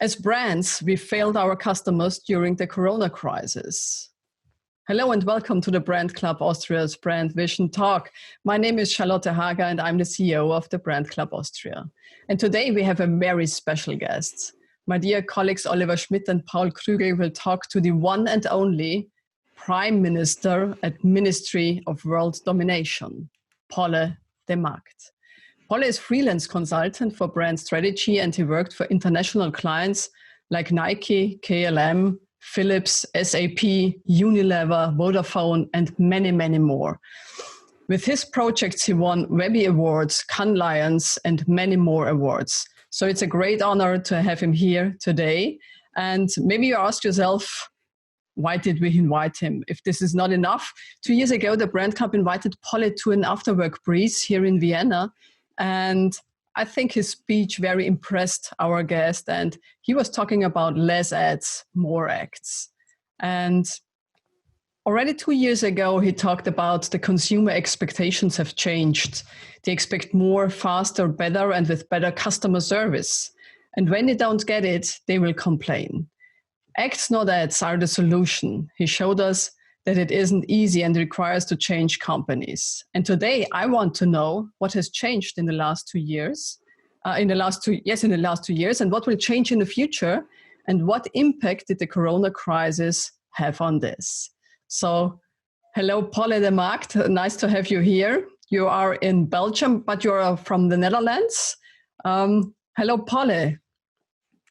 As brands, we failed our customers during the Corona crisis. Hello and welcome to the Brand Club Austria's Brand Vision Talk. My name is Charlotte Hager and I'm the CEO of the Brand Club Austria. And today we have a very special guest. My dear colleagues Oliver Schmidt and Paul Krügel will talk to the one and only Prime Minister at Ministry of World Domination, Polle de Maagt. Polle is freelance consultant for brand strategy and he worked for international clients like Nike, KLM, Philips, SAP, Unilever, Vodafone, and many, many more. With his projects, he won Webby Awards, Cannes Lions, and many more awards. So it's a great honor to have him here today. And maybe you ask yourself, why did we invite him? If this is not enough, 2 years ago, the Brand Club invited Polle to an afterwork breeze here in Vienna. And I think his speech very impressed our guest. And he was talking about less ads, more acts. And already 2 years ago, he talked about the consumer expectations have changed. They expect more, faster, better, and with better customer service. And when they don't get it, they will complain. Acts, not ads, are the solution. He showed us that it isn't easy and requires to change companies. And today, I want to know what has changed in the last 2 years. In the last 2 years, and what will change in the future, and what impact did the Corona crisis have on this? So, hello, Polle de Maagt. Nice to have you here. You are in Belgium, but you are from the Netherlands. Hello, Polle.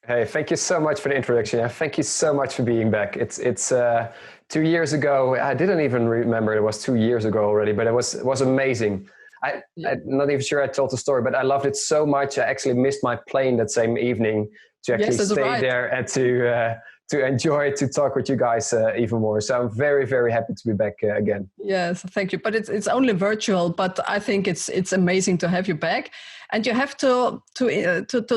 Hey, thank you so much for the introduction. Yeah, thank you so much for being back. It's 2 years ago. I didn't even remember it was 2 years ago already, but it was amazing. I'm not even sure I told the story, but I loved it so much. I actually missed my plane that same evening to actually stay there and to enjoy, to talk with you guys even more. So I'm very, very happy to be back again. Yes, thank you. But it's only virtual, but I think it's amazing to have you back. And you have to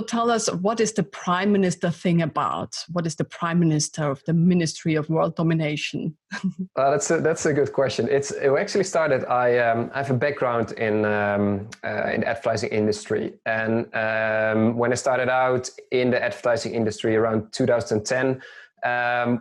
tell us, what is the Prime Minister thing about? What is the Prime Minister of the Ministry of World Domination? That's a good question. It actually started. I have a background in the advertising industry, and when I started out in the advertising industry around 2010.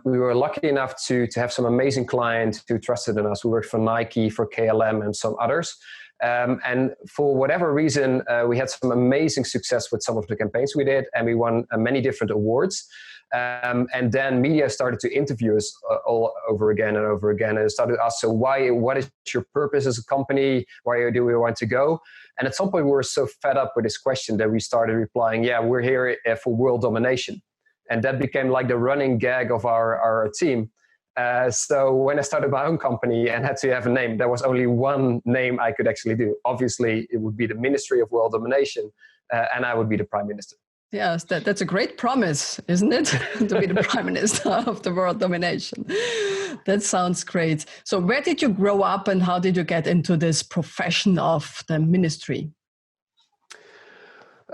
We were lucky enough to have some amazing clients who trusted in us. We worked for Nike, for KLM, and some others. And for whatever reason, we had some amazing success with some of the campaigns we did, and we won many different awards. And then media started to interview us all over again and over again, and started to ask, so what is your purpose as a company? Where do we want to go? And at some point, we were so fed up with this question that we started replying, yeah, we're here for world domination. And that became like the running gag of our team. So when I started my own company and had to have a name, there was only one name I could actually do. Obviously, it would be the Ministry of World Domination, and I would be the Prime Minister. Yes, that's a great promise, isn't it? To be the Prime Minister of the World Domination. That sounds great. So where did you grow up and how did you get into this profession of the ministry?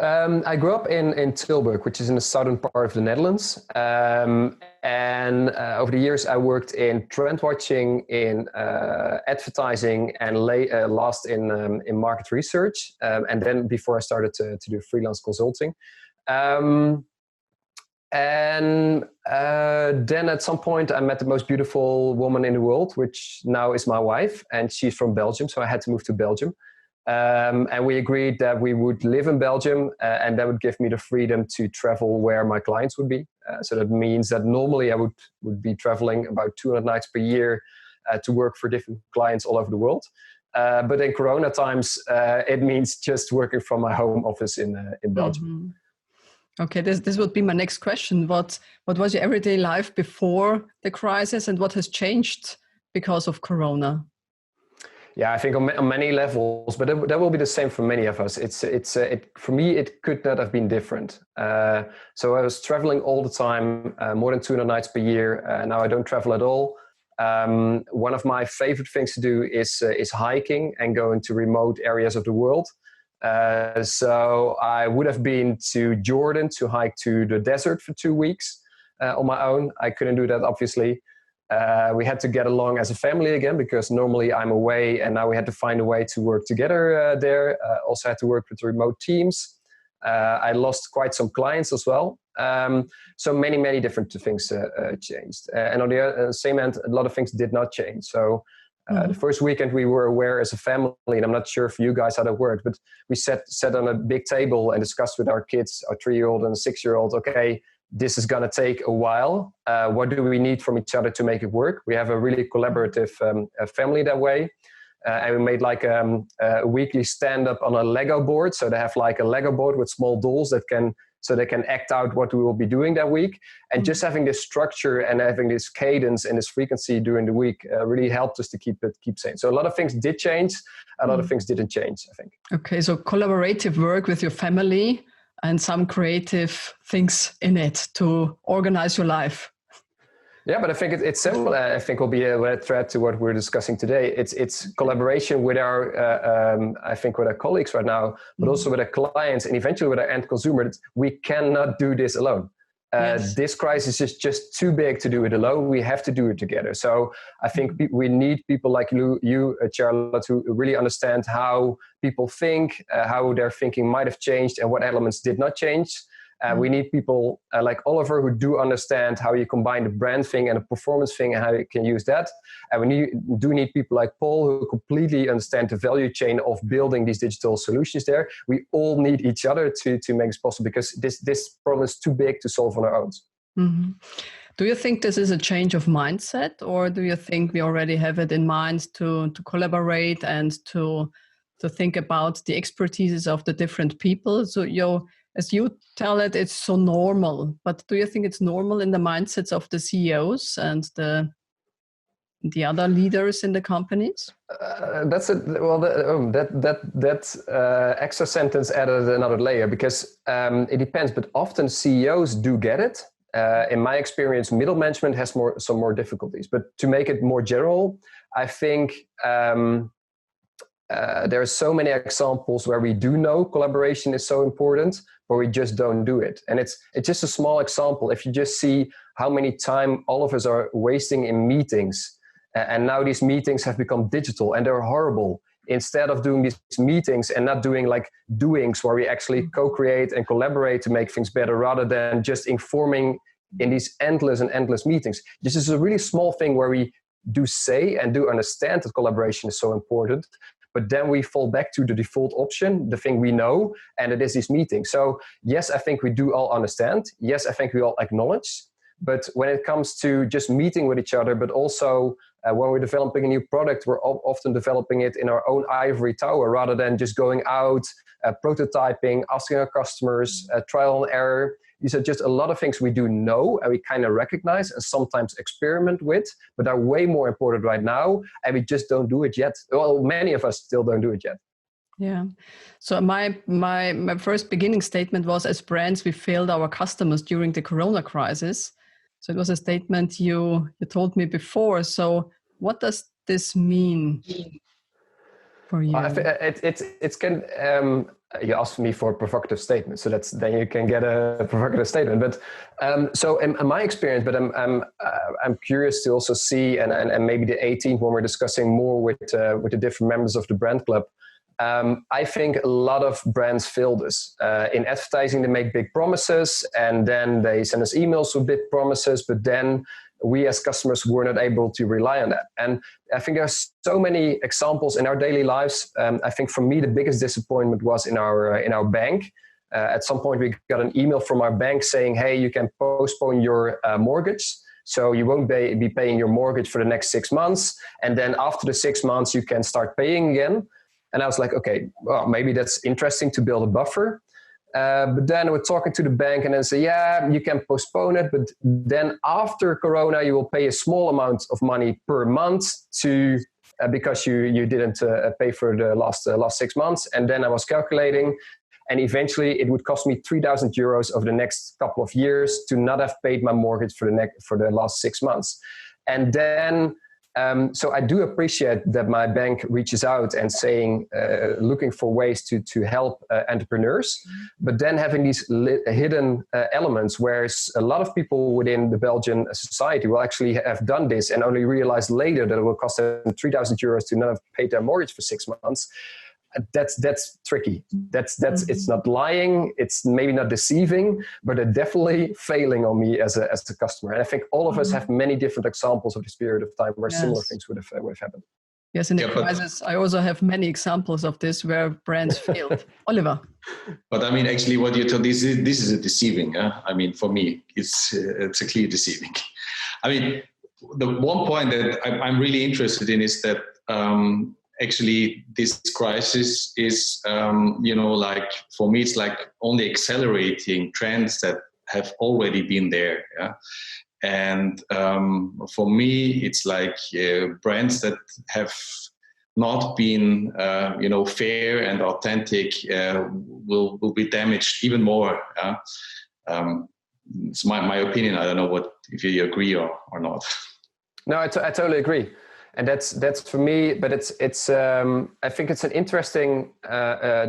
I grew up in Tilburg, which is in the southern part of the Netherlands. And over the years, I worked in trend watching, in advertising, and last in market research. And then before I started to do freelance consulting. And then at some point, I met the most beautiful woman in the world, which now is my wife. And she's from Belgium, so I had to move to Belgium. And we agreed that we would live in Belgium and that would give me the freedom to travel where my clients would be. So that means that normally I would be traveling about 200 nights per year to work for different clients all over the world. But in Corona times, it means just working from my home office in Belgium. Mm-hmm. Okay, this would be my next question. What was your everyday life before the crisis and what has changed because of Corona? Yeah, I think on many levels, but that will be the same for many of us. For me, it could not have been different. So I was traveling all the time, more than 200 nights per year. Now I don't travel at all. One of my favorite things to do is hiking and going to remote areas of the world. So I would have been to Jordan to hike to the desert for 2 weeks on my own. I couldn't do that, obviously. We had to get along as a family again because normally I'm away, and now we had to find a way to work together there. Also had to work with remote teams. I lost quite some clients as well. So many different things changed. And on the same end, a lot of things did not change. So the first weekend we were aware as a family, and I'm not sure if you guys how that worked, but we sat on a big table and discussed with our kids, our 3-year-old and 6-year-old, okay, this is going to take a while. What do we need from each other to make it work? We have a really collaborative family that way. And we made like a weekly stand-up on a Lego board. So they have like a Lego board with small dolls so they can act out what we will be doing that week. And just having this structure and having this cadence and this frequency during the week really helped us to keep sane. So a lot of things did change. A lot of things didn't change, I think. Okay, so collaborative work with your family and some creative things in it to organize your life. Yeah, but I think it's similar. I think will be a thread to what we're discussing today. It's collaboration with our, I think, with our colleagues right now, but also with our clients and eventually with our end consumer. We cannot do this alone. Yes. This crisis is just too big to do it alone. We have to do it together. So I think we need people like you, Charlotte, who really understand how people think, how their thinking might have changed, and what elements did not change. We need people like Oliver who do understand how you combine the brand thing and the performance thing and how you can use that. And we do need people like Paul who completely understand the value chain of building these digital solutions there. We all need each other to make this possible because this problem is too big to solve on our own. Mm-hmm. Do you think this is a change of mindset, or do you think we already have it in mind to collaborate and to think about the expertises of the different people? So as you tell it, it's so normal. But do you think it's normal in the mindsets of the CEOs and the other leaders in the companies? That extra sentence added another layer because it depends. But often CEOs do get it. In my experience, middle management has some more difficulties. But to make it more general, I think there are so many examples where we do know collaboration is so important, but we just don't do it. And it's just a small example. If you just see how many time all of us are wasting in meetings, and now these meetings have become digital and they're horrible. Instead of doing these meetings and not doing like doings where we actually co-create and collaborate to make things better rather than just informing in these endless meetings. This is a really small thing where we do say and do understand that collaboration is so important. But then we fall back to the default option, the thing we know, and it is this meeting. So yes, I think we do all understand. Yes, I think we all acknowledge. But when it comes to just meeting with each other, but also when we're developing a new product, we're often developing it in our own ivory tower rather than just going out, prototyping, asking our customers, trial and error. These are just a lot of things we do know and we kind of recognize and sometimes experiment with, but are way more important right now. And we just don't do it yet. Well, many of us still don't do it yet. Yeah. So my first beginning statement was, as brands, we failed our customers during the Corona crisis. So it was a statement you told me before. So what does this mean for you? You asked me for a provocative statement, so then you can get a provocative statement. But so in my experience, but I'm curious to also see, and maybe the 18th when we're discussing more with the different members of the brand club. I think a lot of brands fail this. In advertising, they make big promises and then they send us emails with big promises, but then we as customers were not able to rely on that. And I think there's so many examples in our daily lives. I think for me, the biggest disappointment was in our bank. At some point, we got an email from our bank saying, hey, you can postpone your mortgage. So you won't be paying your mortgage for the next 6 months. And then after the 6 months, you can start paying again. And I was like, okay, well, maybe that's interesting to build a buffer. But then we're talking to the bank and then say, yeah, you can postpone it. But then after Corona, you will pay a small amount of money per month because you didn't pay for the last 6 months. And then I was calculating, and eventually it would cost me 3,000 euros over the next couple of years to not have paid my mortgage for the last 6 months. And then so I do appreciate that my bank reaches out and saying, looking for ways to help entrepreneurs, but then having these hidden elements where a lot of people within the Belgian society will actually have done this and only realize later that it will cost them 3,000 euros to not have paid their mortgage for 6 months. that's tricky. That's it's not lying. It's maybe not deceiving, but it's definitely failing on me as a customer. And I think all of us have many different examples of this period of time where similar things would have happened. Yes, in the crisis, I also have many examples of this where brands failed. Oliver. But I mean, actually, what you told this is a deceiving. I mean, for me, it's a clear deceiving. I mean, the one point that I'm really interested in is that actually this crisis is, like for me, it's like only accelerating trends that have already been there. Yeah? And for me, it's like brands that have not been, fair and authentic will be damaged even more. It's my opinion. I don't know if you agree or not. No, I totally agree. And that's for me, but it's I think it's an interesting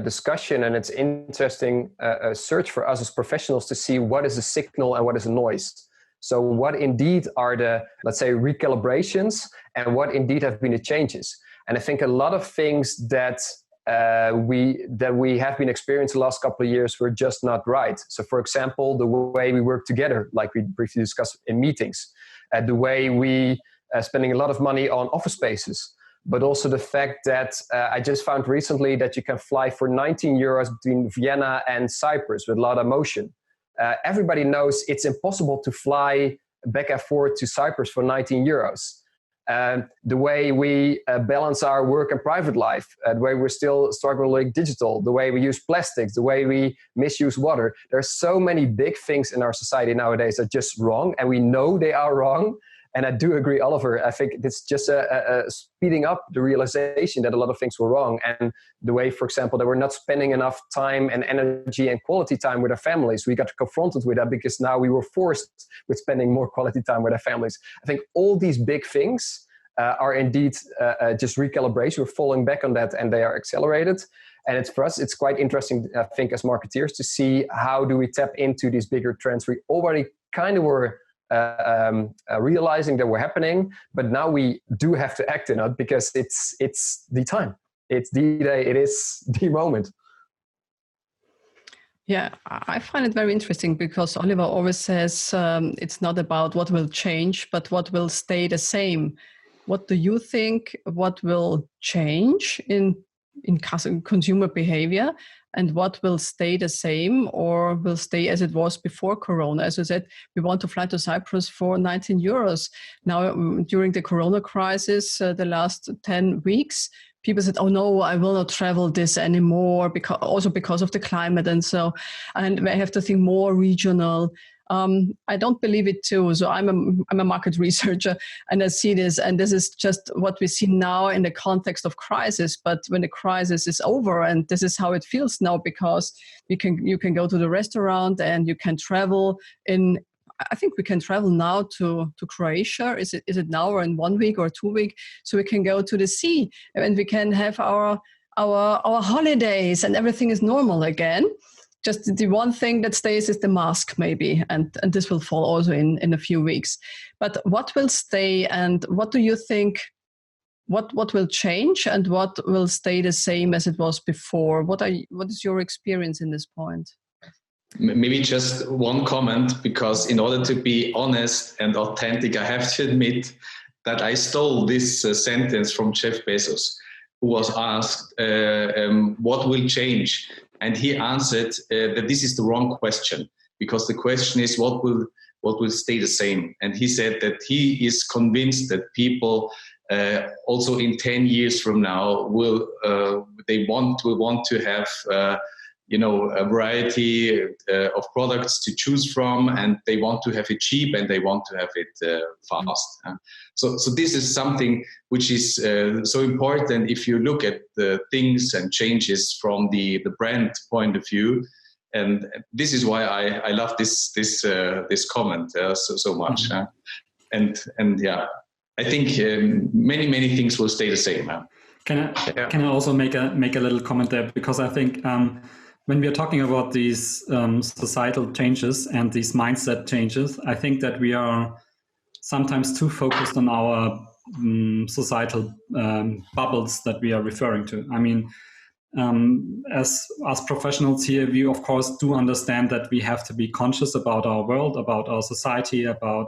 discussion, and it's interesting search for us as professionals to see what is a signal and what is a noise. So what indeed are the, let's say, recalibrations, and what indeed have been the changes. And I think a lot of things that we have been experiencing the last couple of years were just not right. So for example, the way we work together, like we briefly discussed in meetings, the way we spending a lot of money on office spaces, but also the fact that I just found recently that you can fly for 19 euros between Vienna and Cyprus with a lot of motion. Everybody knows it's impossible to fly back and forth to Cyprus for 19 euros. The way we balance our work and private life, the way we're still struggling digital, the way we use plastics, the way we misuse water. There's so many big things in our society nowadays that are just wrong, and we know they are wrong. And I do agree, Oliver. I think it's just a speeding up the realization that a lot of things were wrong. And the way, for example, that we're not spending enough time and energy and quality time with our families. We got confronted with that because now we were forced with spending more quality time with our families. I think all these big things are indeed just recalibration. We're falling back on that, and they are accelerated. And it's for us, it's quite interesting, I think, as marketeers to see how do we tap into these bigger trends. We already kind of were realizing that were happening, but now we do have to act in it because it's the time, it's the day, it is the moment. Yeah, I find it very interesting because Oliver always says it's not about what will change, but what will stay the same. What do you think? What will change in consumer behavior? And what will stay the same or will stay as it was before Corona? As you said, we want to fly to Cyprus for 19 euros. Now, during the Corona crisis, the last 10 weeks, people said, oh no, I will not travel this anymore, because of the climate and so. And I have to think more regional. I don't believe it too. So I'm a market researcher, and I see this, and this is just what we see now in the context of crisis. But when the crisis is over, and this is how it feels now, because you can go to the restaurant and you can travel I think we can travel now to Croatia. Is it now or in 1 week or 2 weeks? So we can go to the sea and we can have our holidays, and everything is normal again. Just the one thing that stays is the mask, maybe, and this will fall also in a few weeks. But what will stay, and what do you think, what will change, and what will stay the same as it was before? What is your experience in this point? Maybe just one comment, because in order to be honest and authentic, I have to admit that I stole this sentence from Jeff Bezos, who was asked, what will change? And he answered that this is the wrong question, because the question is what will stay the same. And he said that he is convinced that people also in 10 years from now will want to have a variety of products to choose from, and they want to have it cheap, and they want to have it fast. So this is something which is so important if you look at the things and changes from the brand point of view. And this is why I love this comment so much. And yeah, I think many things will stay the same. Can I also make a little comment there, because I think when we are talking about these societal changes and these mindset changes, I think that we are sometimes too focused on our societal bubbles that we are referring to. I mean, as professionals here, we of course do understand that we have to be conscious about our world, about our society, about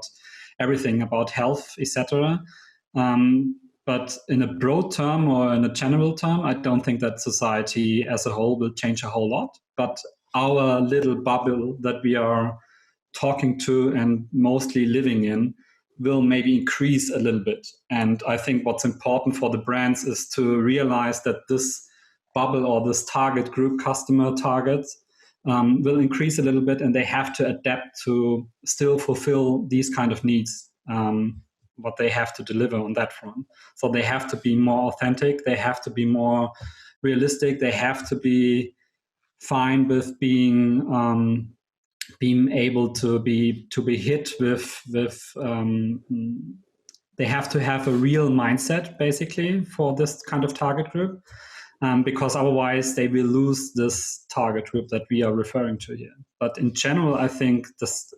everything, about health, etc. But in a broad term or in a general term, I don't think that society as a whole will change a whole lot. But our little bubble that we are talking to and mostly living in will maybe increase a little bit. And I think what's important for the brands is to realize that this bubble or this target group, customer targets, will increase a little bit, and they have to adapt to still fulfill these kind of needs, what they have to deliver on that front. So they have to be more authentic, they have to be more realistic, they have to be fine with being able to be hit with they have to have a real mindset basically for this kind of target group, because otherwise they will lose this target group that we are referring to here. But in general, I think this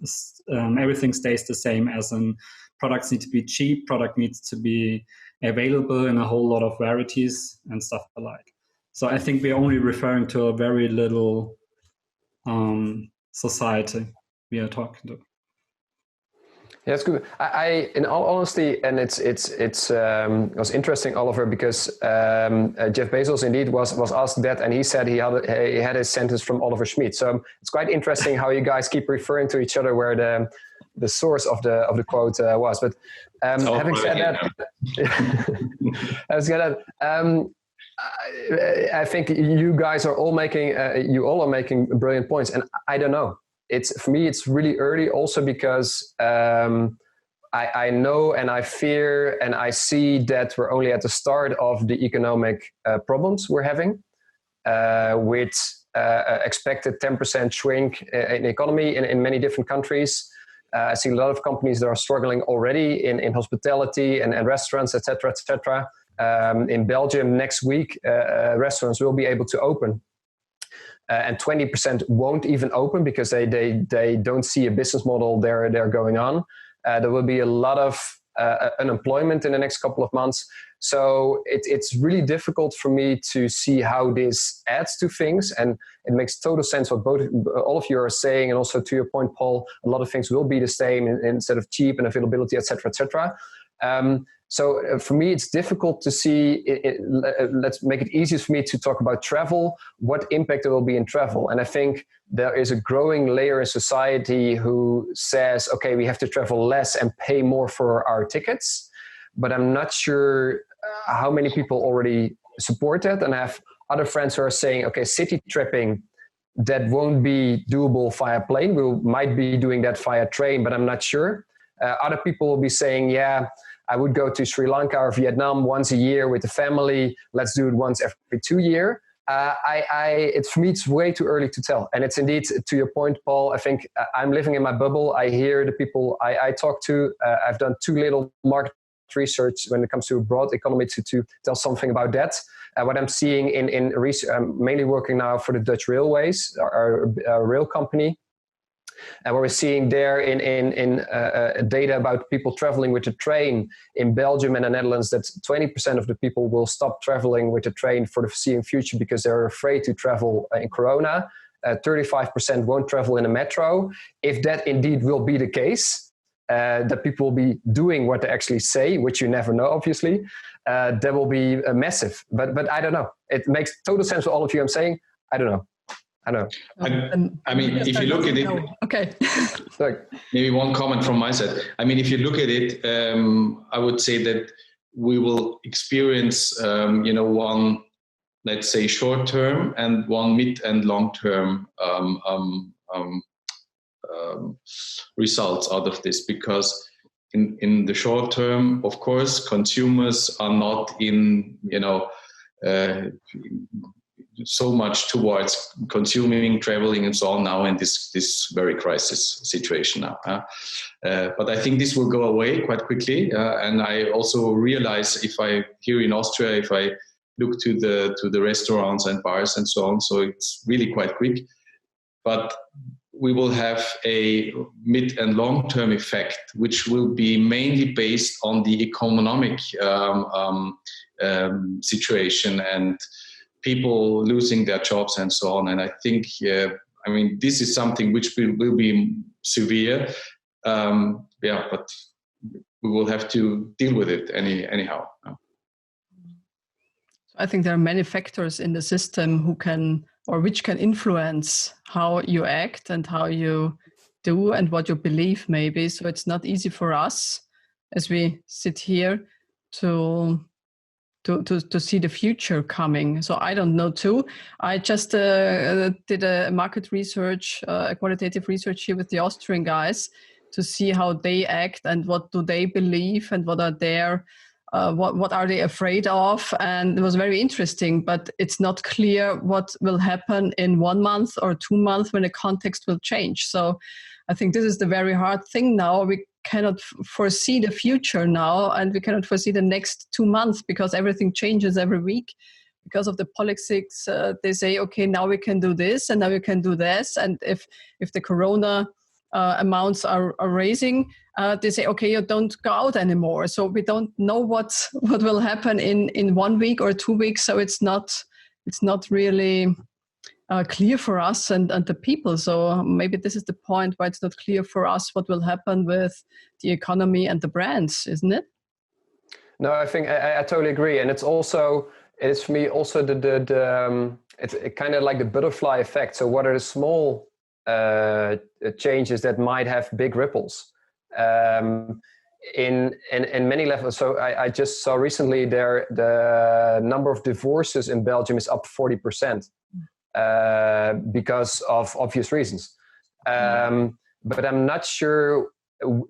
everything stays the same, as in products need to be cheap, product needs to be available in a whole lot of varieties and stuff alike. So I think we're only referring to a very little society we are talking to. Yeah, it's good. I in all honesty, and it was interesting, Oliver, because Jeff Bezos indeed was asked that, and he said he had his sentence from Oliver Schmidt. So it's quite interesting how you guys keep referring to each other where the source of the quote was. But having said that, I think you guys are all making brilliant points, and I don't know. For me, it's really early also because I know and I fear and I see that we're only at the start of the economic problems we're having with expected 10% shrink in the economy in many different countries. I see a lot of companies that are struggling already in hospitality and restaurants, etc., etc. In Belgium next week, restaurants will be able to open. And 20% won't even open because they don't see a business model they're going on. There will be a lot of unemployment in the next couple of months. So it's really difficult for me to see how this adds to things. And it makes total sense what all of you are saying. And also to your point, Paul, a lot of things will be the same instead of cheap and availability, etc., etc. So for me, it's difficult to see, let's make it easiest for me to talk about travel, what impact there will be in travel. And I think there is a growing layer in society who says, okay, we have to travel less and pay more for our tickets. But I'm not sure how many people already support that. And I have other friends who are saying, okay, city tripping, that won't be doable via plane. We might be doing that via train, but I'm not sure. Other people will be saying, yeah, I would go to Sri Lanka or Vietnam once a year with the family. Let's do it once every 2 years. For me, it's way too early to tell. And it's indeed, to your point, Paul, I think I'm living in my bubble. I hear the people I talk to. I've done too little market research when it comes to a broad economy to tell something about that. What I'm seeing in research, I'm mainly working now for the Dutch Railways, our rail company. And what we're seeing there in data about people traveling with the train in Belgium and the Netherlands, that 20% of the people will stop traveling with the train for the foreseeable future because they're afraid to travel in Corona. 35% won't travel in the metro. If that indeed will be the case, that people will be doing what they actually say, which you never know, obviously, that will be massive. But I don't know. It makes total sense for all of you. I'm saying, I don't know. I know. I mean, if you look at it, okay. Maybe one comment from my side. I mean, if you look at it, I would say that we will experience, one, let's say, short term and one mid and long term results out of this, because in the short term, of course, consumers are not in, so much towards consuming, traveling, and so on now in this very crisis situation now. But I think this will go away quite quickly. And I also realize if I look to the restaurants and bars and so on, so it's really quite quick. But we will have a mid and long-term effect, which will be mainly based on the economic situation and people losing their jobs and so on. And I think, this is something which will be severe. But we will have to deal with it anyhow. I think there are many factors in the system which can influence how you act and how you do and what you believe maybe. So it's not easy for us as we sit here to see the future coming. So I don't know too. I just did a market research, a qualitative research here with the Austrian guys to see how they act and what do they believe and what are their what are they afraid of. And it was very interesting, but it's not clear what will happen in 1 month or 2 months when the context will change. So I think this is the very hard thing now. We cannot foresee the future now, and we cannot foresee the next 2 months because everything changes every week. Because of the politics, they say, okay, now we can do this and now we can do this. And if the corona amounts are rising, they say, okay, you don't go out anymore. So we don't know what will happen in 1 week or 2 weeks. So it's not really clear for us and the people. So maybe this is the point why it's not clear for us what will happen with the economy and the brands, isn't it? No, I think I totally agree. And it's for me also it's kind of like the butterfly effect. So what are the small changes that might have big ripples in many levels? So I just saw recently the number of divorces in Belgium is up 40%. Because of obvious reasons. But I'm not sure,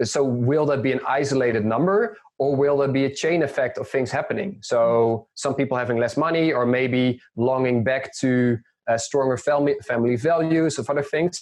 so will that be an isolated number or will there be a chain effect of things happening? So some people having less money or maybe longing back to stronger family values of other things.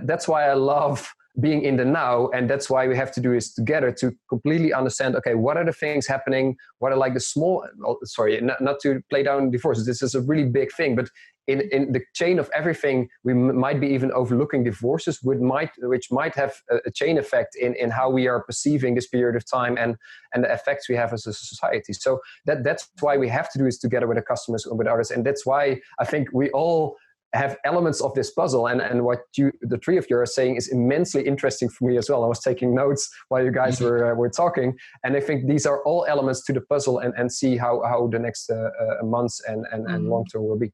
That's why I love being in the now, and that's why we have to do this together to completely understand, okay, what are the things happening? What are like the small, not to play down divorces, this is a really big thing, but in the chain of everything, we might be even overlooking divorces, which might have a chain effect in how we are perceiving this period of time and the effects we have as a society. So that's why we have to do this together with the customers and with others. And that's why I think we all have elements of this puzzle, and what the three of you are saying is immensely interesting for me as well. I was taking notes while you guys were talking, and I think these are all elements to the puzzle and see how the next months and long term will be.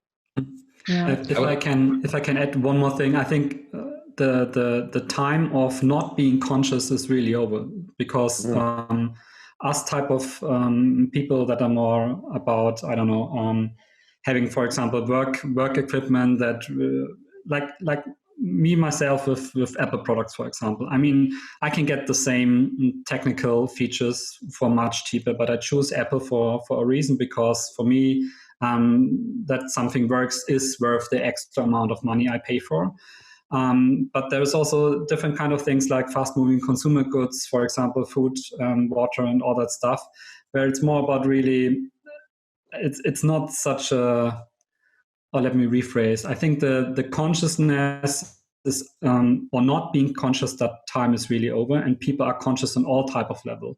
Yeah. If I can add one more thing, I think the time of not being conscious is really over, because us type of people that are more about, I don't know, having, for example, work equipment that like me myself with Apple products, for example. I mean, I can get the same technical features for much cheaper, but I choose Apple for a reason, because for me, that something works is worth the extra amount of money I pay for. But there's also different kind of things like fast-moving consumer goods, for example, food, water, and all that stuff, where it's more about really, it's not such a, or let me rephrase, I think the consciousness is, or not being conscious that time is really over, and people are conscious on all type of levels,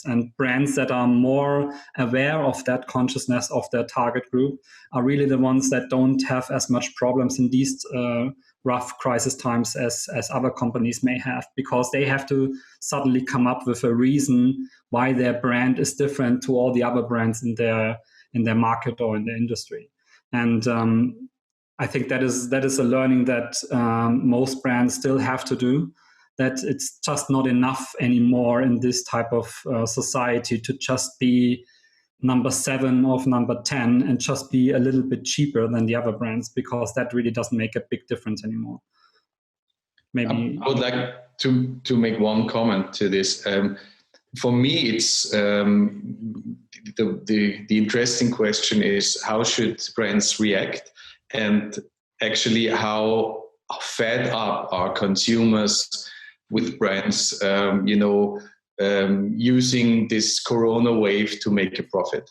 and brands that are more aware of that consciousness of their target group are really the ones that don't have as much problems in these rough crisis times as other companies may have, because they have to suddenly come up with a reason why their brand is different to all the other brands in their market or in the industry. And I think that is a learning that most brands still have to do, that it's just not enough anymore in this type of society to just be number 7 of number 10 and just be a little bit cheaper than the other brands, because that really doesn't make a big difference anymore. Maybe I would like to make one comment to this. For me, it's the interesting question is, how should brands react, and actually how fed up are consumers with brands, using this Corona wave to make a profit.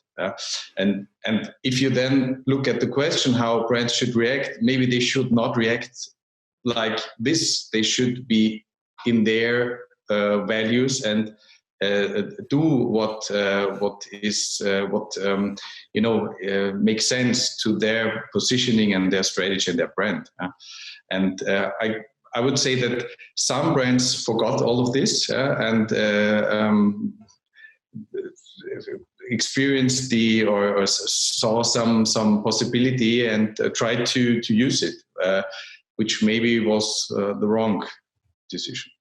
And if you then look at the question how brands should react, maybe they should not react like this. They should be in their values and do what makes sense to their positioning and their strategy and their brand. And I would say that some brands forgot all of this and experienced or saw some possibility and tried to use it, which maybe was the wrong decision.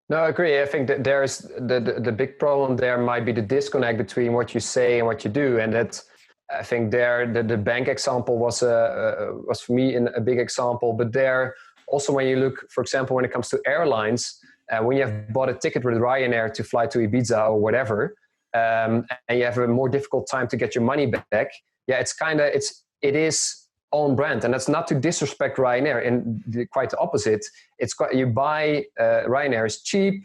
No, I agree. I think that there's the big problem there might be the disconnect between what you say and what you do, and that I think there the bank example was for me a big example. But there also, when you look, for example, when it comes to airlines, when you have bought a ticket with Ryanair to fly to Ibiza or whatever, and you have a more difficult time to get your money back, it is on brand, and that's not to disrespect Ryanair, and quite the opposite. It's quite, you buy Ryanair is cheap,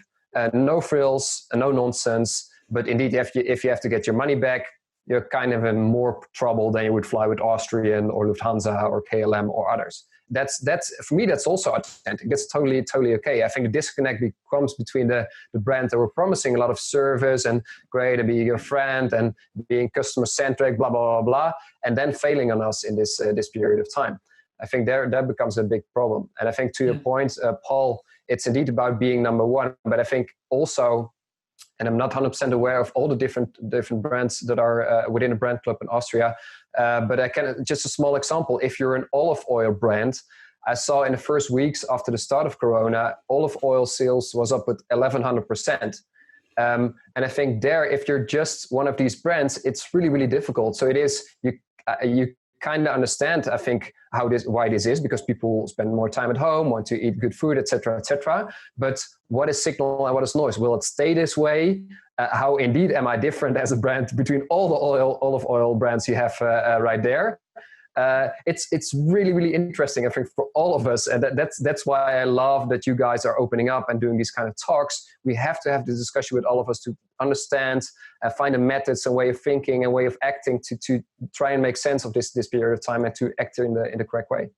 no frills, no nonsense. But indeed, if you have to get your money back, you're kind of in more trouble than you would fly with Austrian or Lufthansa or KLM or others. That's for me, that's also authentic. That's totally okay. I think the disconnect becomes between the brand that were promising a lot of service and great to be your friend and being customer centric, blah blah blah blah, and then failing on us in this period of time. I think that becomes a big problem. And I think to your point, Paul, it's indeed about being number one. But I think also, and I'm not 100% aware of all the different brands that are within a brand club in Austria. But I can, just a small example, if you're an olive oil brand, I saw in the first weeks after the start of Corona, olive oil sales was up with 1,100%. And I think there, if you're just one of these brands, it's really, really difficult. So it is, you kind of understand, I think, why this is, because people spend more time at home, want to eat good food, etc., etc. But what is signal and what is noise? Will it stay this way? How indeed am I different as a brand between all the olive oil brands you have right there? It's really, really interesting, I think, for all of us. And that's why I love that you guys are opening up and doing these kind of talks. We have to have this discussion with all of us to understand, find a methods and way of thinking and way of acting to try and make sense of this period of time and to act in the correct way.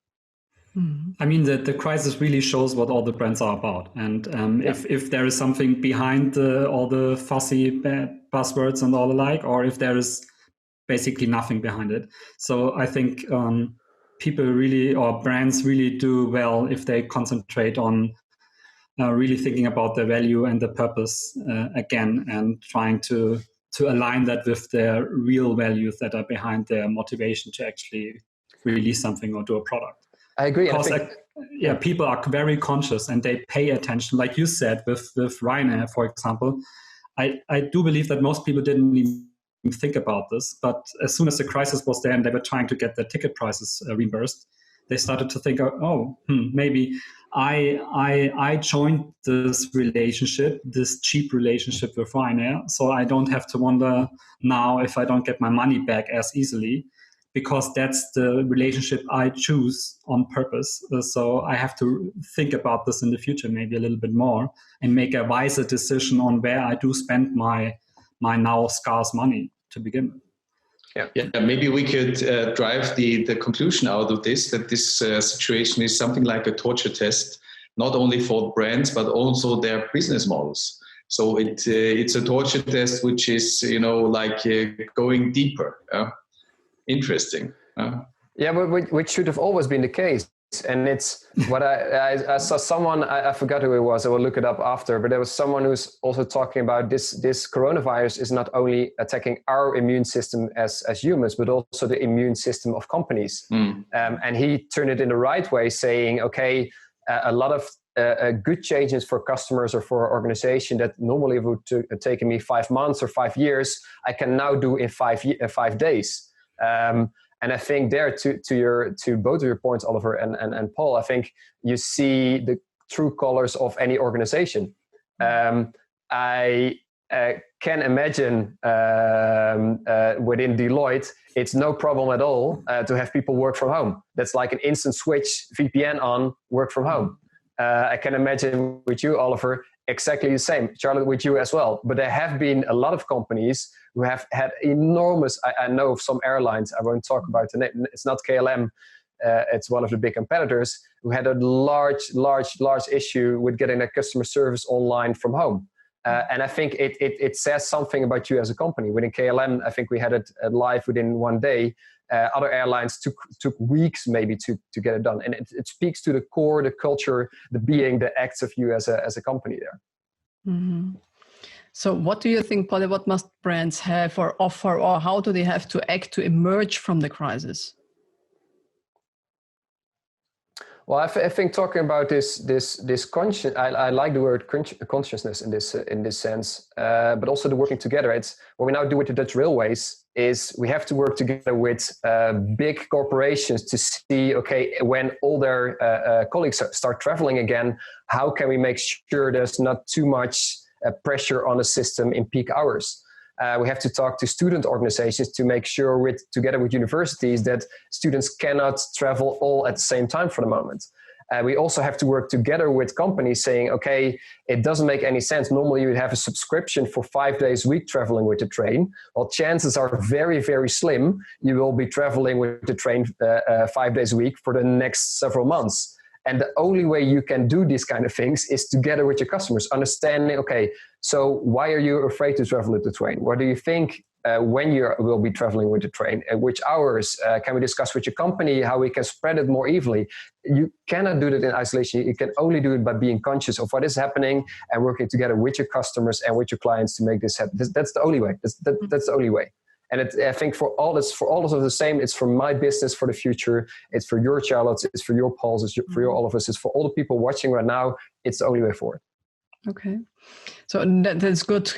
I mean, the crisis really shows what all the brands are about. And if there is something behind all the fussy buzzwords and all the like, or if there is basically nothing behind it. So I think people really, or brands really do well if they concentrate on really thinking about their value and the purpose again, and trying to align that with their real values that are behind their motivation to actually release something or do a product. I agree. Because people are very conscious and they pay attention. Like you said, with Ryanair, for example, I do believe that most people didn't even think about this. But as soon as the crisis was there and they were trying to get their ticket prices reimbursed, they started to think, maybe I joined this relationship, this cheap relationship with Ryanair, so I don't have to wonder now if I don't get my money back as easily, because that's the relationship I choose on purpose. So I have to think about this in the future maybe a little bit more and make a wiser decision on where I do spend my now scarce money to begin with. Yeah, maybe we could drive the conclusion out of this, that this situation is something like a torture test, not only for brands, but also their business models. So it's a torture test, which is, going deeper. Interesting. Yeah, but which should have always been the case. And it's what I saw someone, I forgot who it was, I will look it up after, but there was someone who's also talking about this coronavirus is not only attacking our immune system as humans, but also the immune system of companies. And he turned it in the right way, saying, okay, a lot of good changes for customers or for an organization that normally would have taken me 5 months or 5 years, I can now do in 5 days. And I think there, to both of your points, Oliver and Paul, I think you see the true colors of any organization. I can imagine within Deloitte, it's no problem at all to have people work from home. That's like an instant switch, VPN on, work from home. I can imagine with you, Oliver, exactly the same. Charlotte, with you as well. But there have been a lot of companies who have had enormous, I know of some airlines, I won't talk about the name, it's not KLM, it's one of the big competitors, who had a large issue with getting their customer service online from home. And I think it says something about you as a company. Within KLM, I think we had it live within one day. Other airlines took weeks maybe to get it done. And it speaks to the core, the culture, the being, the acts of you as a company there. Mm-hmm. So what do you think, Polle, what must brands have or offer, or how do they have to act to emerge from the crisis? Well, I think talking about this conscious, I like the word consciousness in this sense, but also the working together. It's what we now do with the Dutch Railways is we have to work together with big corporations to see, okay, when all their colleagues start traveling again, how can we make sure there's not too much pressure on the system in peak hours? We have to talk to student organizations to make sure together with universities that students cannot travel all at the same time for the moment. We also have to work together with companies saying, okay, it doesn't make any sense. Normally you would have a subscription for 5 days a week traveling with the train. Well, chances are very, very slim you will be traveling with the train 5 days a week for the next several months. And the only way you can do these kind of things is together with your customers, understanding, okay, so why are you afraid to travel with the train? What do you think when you will be traveling with the train? At which hours? Can we discuss with your company how we can spread it more evenly? You cannot do that in isolation. You can only do it by being conscious of what is happening and working together with your customers and with your clients to make this happen. That's the only way. That's the only way. And I think for all of us the same. It's for my business, for the future. It's for your Charlotte. It's for your Pauls. It's for your all of us. It's for all the people watching right now. It's the only way forward. Okay, so that's good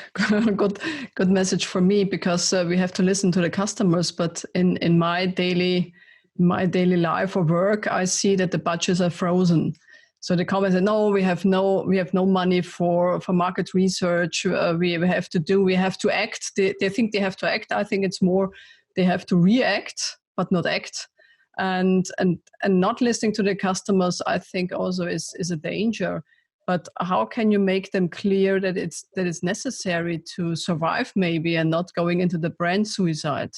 message for me, because we have to listen to the customers. But in my daily life or work, I see that the budgets are frozen. So the comments say, no, we have no money for market research. We have to act. They think they have to act. I think it's more they have to react, but not act. And not listening to the customers, I think also is a danger. But how can you make them clear that it's necessary to survive maybe, and not going into the brand suicide?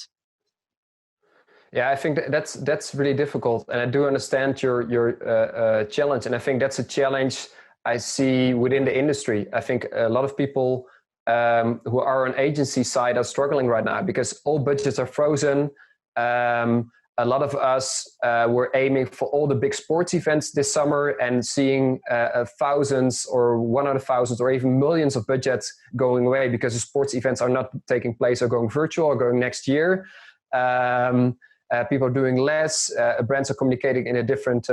Yeah, I think that's really difficult, and I do understand your challenge, and I think that's a challenge I see within the industry. I think a lot of people who are on agency side are struggling right now because all budgets are frozen. A lot of us were aiming for all the big sports events this summer and seeing thousands or 100,000 or even millions of budgets going away because the sports events are not taking place or going virtual or going next year. People are doing less. Brands are communicating in a different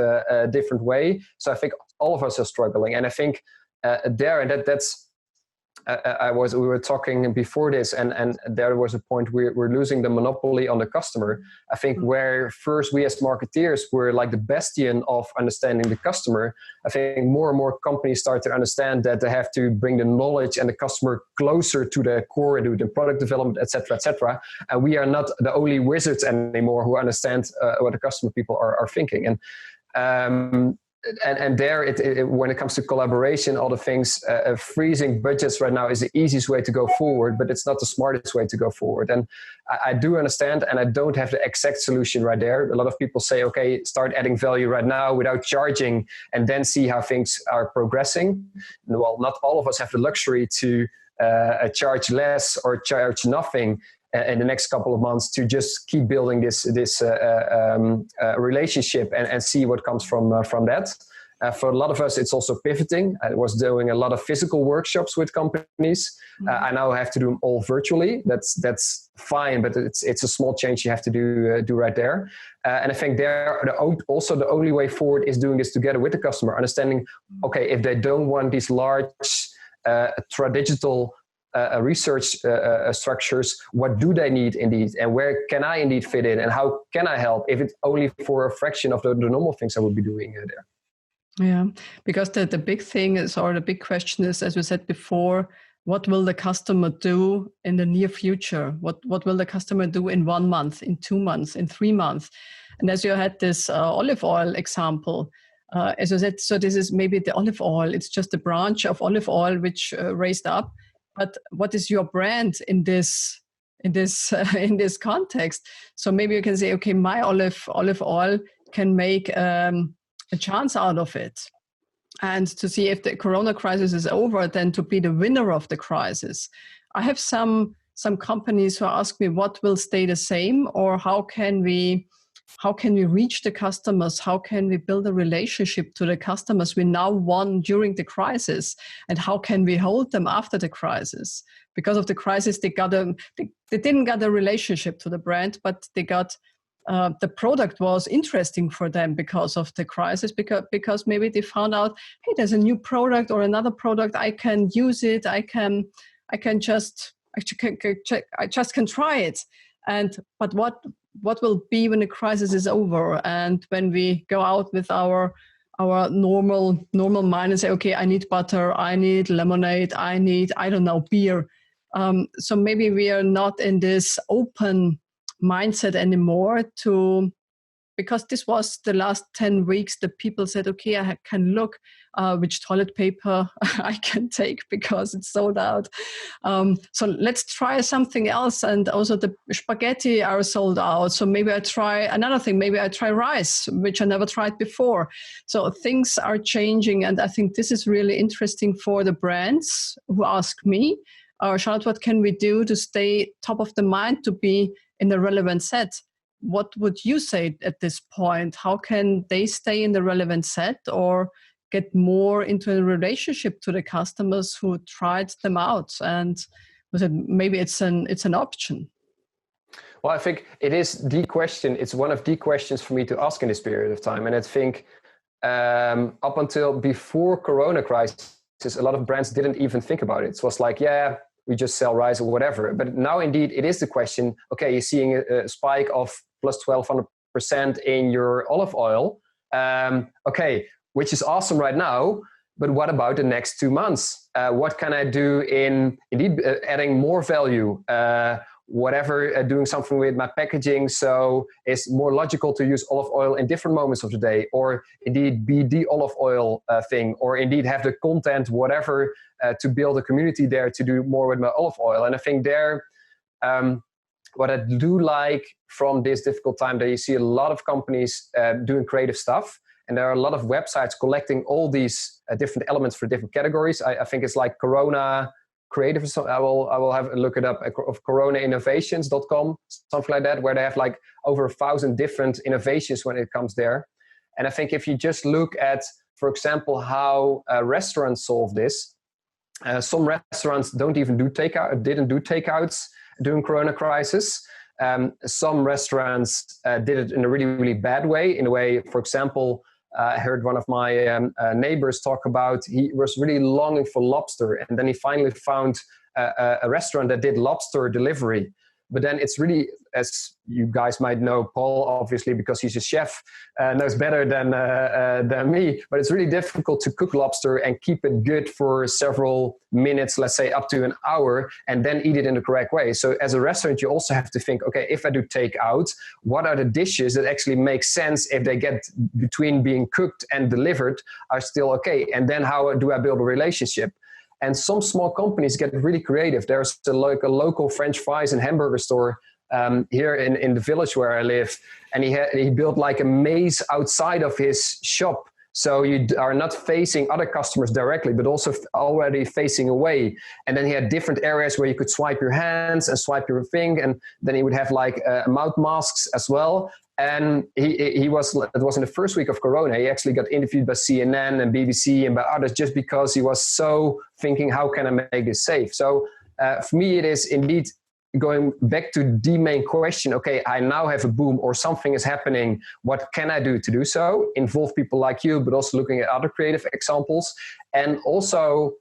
way. So I think all of us are struggling, and I think that's. We were talking before this, and there was a point we're losing the monopoly on the customer. I think where first we as marketeers were like the bastion of understanding the customer, I think more and more companies start to understand that they have to bring the knowledge and the customer closer to the core and do the product development, etc., etc. And we are not the only wizards anymore who understand what the customer people are thinking. And there, when it comes to collaboration, all the things, freezing budgets right now is the easiest way to go forward, but it's not the smartest way to go forward. And I do understand, and I don't have the exact solution right there. A lot of people say, okay, start adding value right now without charging, and then see how things are progressing. Well, not all of us have the luxury to charge less or charge nothing in the next couple of months to just keep building this relationship and see what comes from that. For a lot of us, it's also pivoting. I was doing a lot of physical workshops with companies. I now have to do them all virtually. That's fine, but it's a small change you have to do right there. And I think also the only way forward is doing this together with the customer, understanding, okay, if they don't want these large tradigital research structures, what do they need indeed, and where can I indeed fit in, and how can I help, if it's only for a fraction of the normal things I would be doing there. Yeah, because the big thing is, or the big question is, as we said before, what will the customer do in the near future? What will the customer do in 1 month, in 2 months, in 3 months? And as you had this olive oil example, as I said, so this is maybe the olive oil, it's just a branch of olive oil which raised up. But what is your brand in this context? So maybe you can say, okay, my olive oil can make a chance out of it. and to see if the Corona crisis is over, then to be the winner of the crisis. I have some companies who ask me what will stay the same, or how can we reach the customers? How can we build a relationship to the customers we now won during the crisis? And how can we hold them after the crisis? Because of the crisis, they didn't get a relationship to the brand, but they got the product was interesting for them because of the crisis, because maybe they found out, hey, there's a new product or another product, I can use it, I just can try it. But what will be when the crisis is over, and when we go out with our normal mind and say, okay, I need butter, I need lemonade, I need, I don't know, beer. So maybe we are not in this open mindset anymore, because this was the last 10 weeks that people said, okay, I can look which toilet paper I can take because it's sold out. So let's try something else. And also the spaghetti are sold out. So maybe I try another thing. Maybe I try rice, which I never tried before. So things are changing. And I think this is really interesting for the brands who ask me, Charlotte, what can we do to stay top of the mind, to be in the relevant set? What would you say at this point? How can they stay in the relevant set, or get more into a relationship to the customers who tried them out? And maybe it's an option. Well, I think it is the question. It's one of the questions for me to ask in this period of time. And I think up until before Corona crisis, a lot of brands didn't even think about it. So it's like, yeah, we just sell rice or whatever. But now indeed it is the question, okay, you're seeing a spike of plus 1,200% in your olive oil. Okay, which is awesome right now, but what about the next 2 months? What can I do in indeed adding more value? Doing something with my packaging so it's more logical to use olive oil in different moments of the day, or indeed be the olive oil thing, or indeed have the content, whatever, to build a community there to do more with my olive oil. And I think there, what I do like from this difficult time, that you see a lot of companies doing creative stuff. And there are a lot of websites collecting all these different elements for different categories. I think it's like Corona Creative. So I will have a look it up of coronainnovations.com, something like that, where they have like over 1,000 different innovations when it comes there. And I think if you just look at, for example, how restaurants solve this, some restaurants didn't do takeouts during Corona crisis. Some restaurants did it in a really, really bad way. In a way, for example, I heard one of my neighbors talk about, he was really longing for lobster. And then he finally found a restaurant that did lobster delivery. But then it's really, as you guys might know, Paul, obviously, because he's a chef, knows better than me. But it's really difficult to cook lobster and keep it good for several minutes, let's say up to an hour, and then eat it in the correct way. So as a restaurant, you also have to think, okay, if I do takeout, what are the dishes that actually make sense if they get between being cooked and delivered are still okay? And then how do I build a relationship? And some small companies get really creative. There's a local French fries and hamburger store here in the village where I live. And he built like a maze outside of his shop. So you are not facing other customers directly, but also already facing away. And then he had different areas where you could swipe your hands and swipe your thing. And then he would have like mouth masks as well. And it was in the first week of Corona. He actually got interviewed by CNN and BBC and by others just because he was so thinking, how can I make this safe? So for me, it is indeed going back to the main question. Okay, I now have a boom or something is happening. What can I do to do so? Involve people like you, but also looking at other creative examples. And also,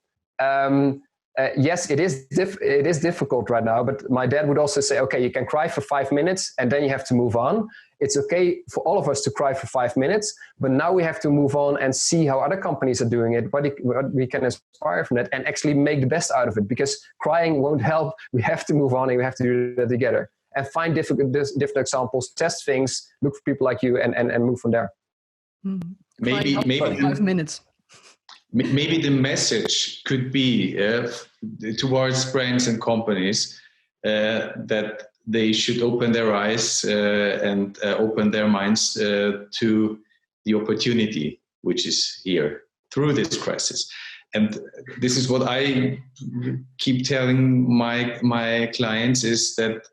yes, it is difficult right now, but my dad would also say, okay, you can cry for 5 minutes and then you have to move on. It's okay for all of us to cry for 5 minutes, but now we have to move on and see how other companies are doing it, what we can inspire from it and actually make the best out of it, because crying won't help. We have to move on and we have to do that together and find different examples, test things, look for people like you and move from there. Maybe 5 minutes. Maybe the message could be towards brands and companies that they should open their eyes and open their minds to the opportunity which is here. through this crisis. And this is what I keep telling my clients, is that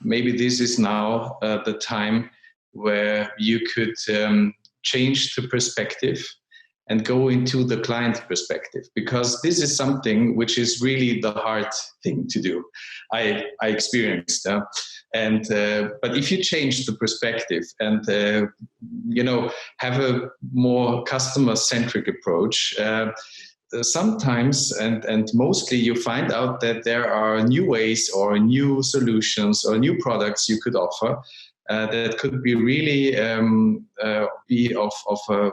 maybe this is now the time where you could change the perspective and go into the client perspective, because this is something which is really the hard thing to do. I experienced, but if you change the perspective and have a more customer-centric approach, sometimes and mostly you find out that there are new ways or new solutions or new products you could offer that could be really be of a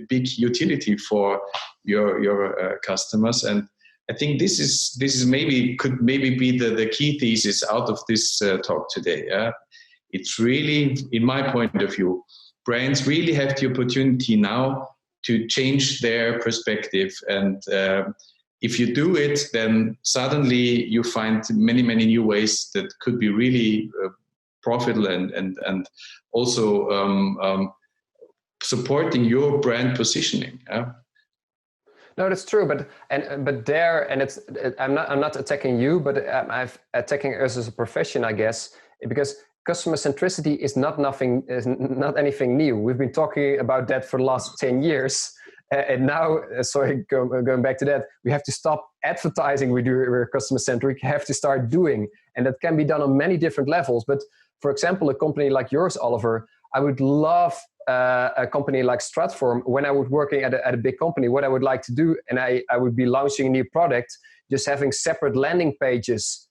big utility for your customers. And I think this is could maybe be the key thesis out of this talk today. It's really, in my point of view, brands really have the opportunity now to change their perspective. And if you do it, then suddenly you find many, many new ways that could be really profitable and also supporting your brand positioning. No, that's true. But it's I'm not attacking you, but I'm attacking us as a profession, I guess, because customer centricity is not anything new. We've been talking about that for the last 10 years. And now, going back to that, we have to stop advertising we're customer centric, we have to start doing. And that can be done on many different levels. But for example, a company like yours, Oliver, I would love a company like Stratform. When I was working at a big company, what I would like to do, and I would be launching a new product, just having separate landing pages,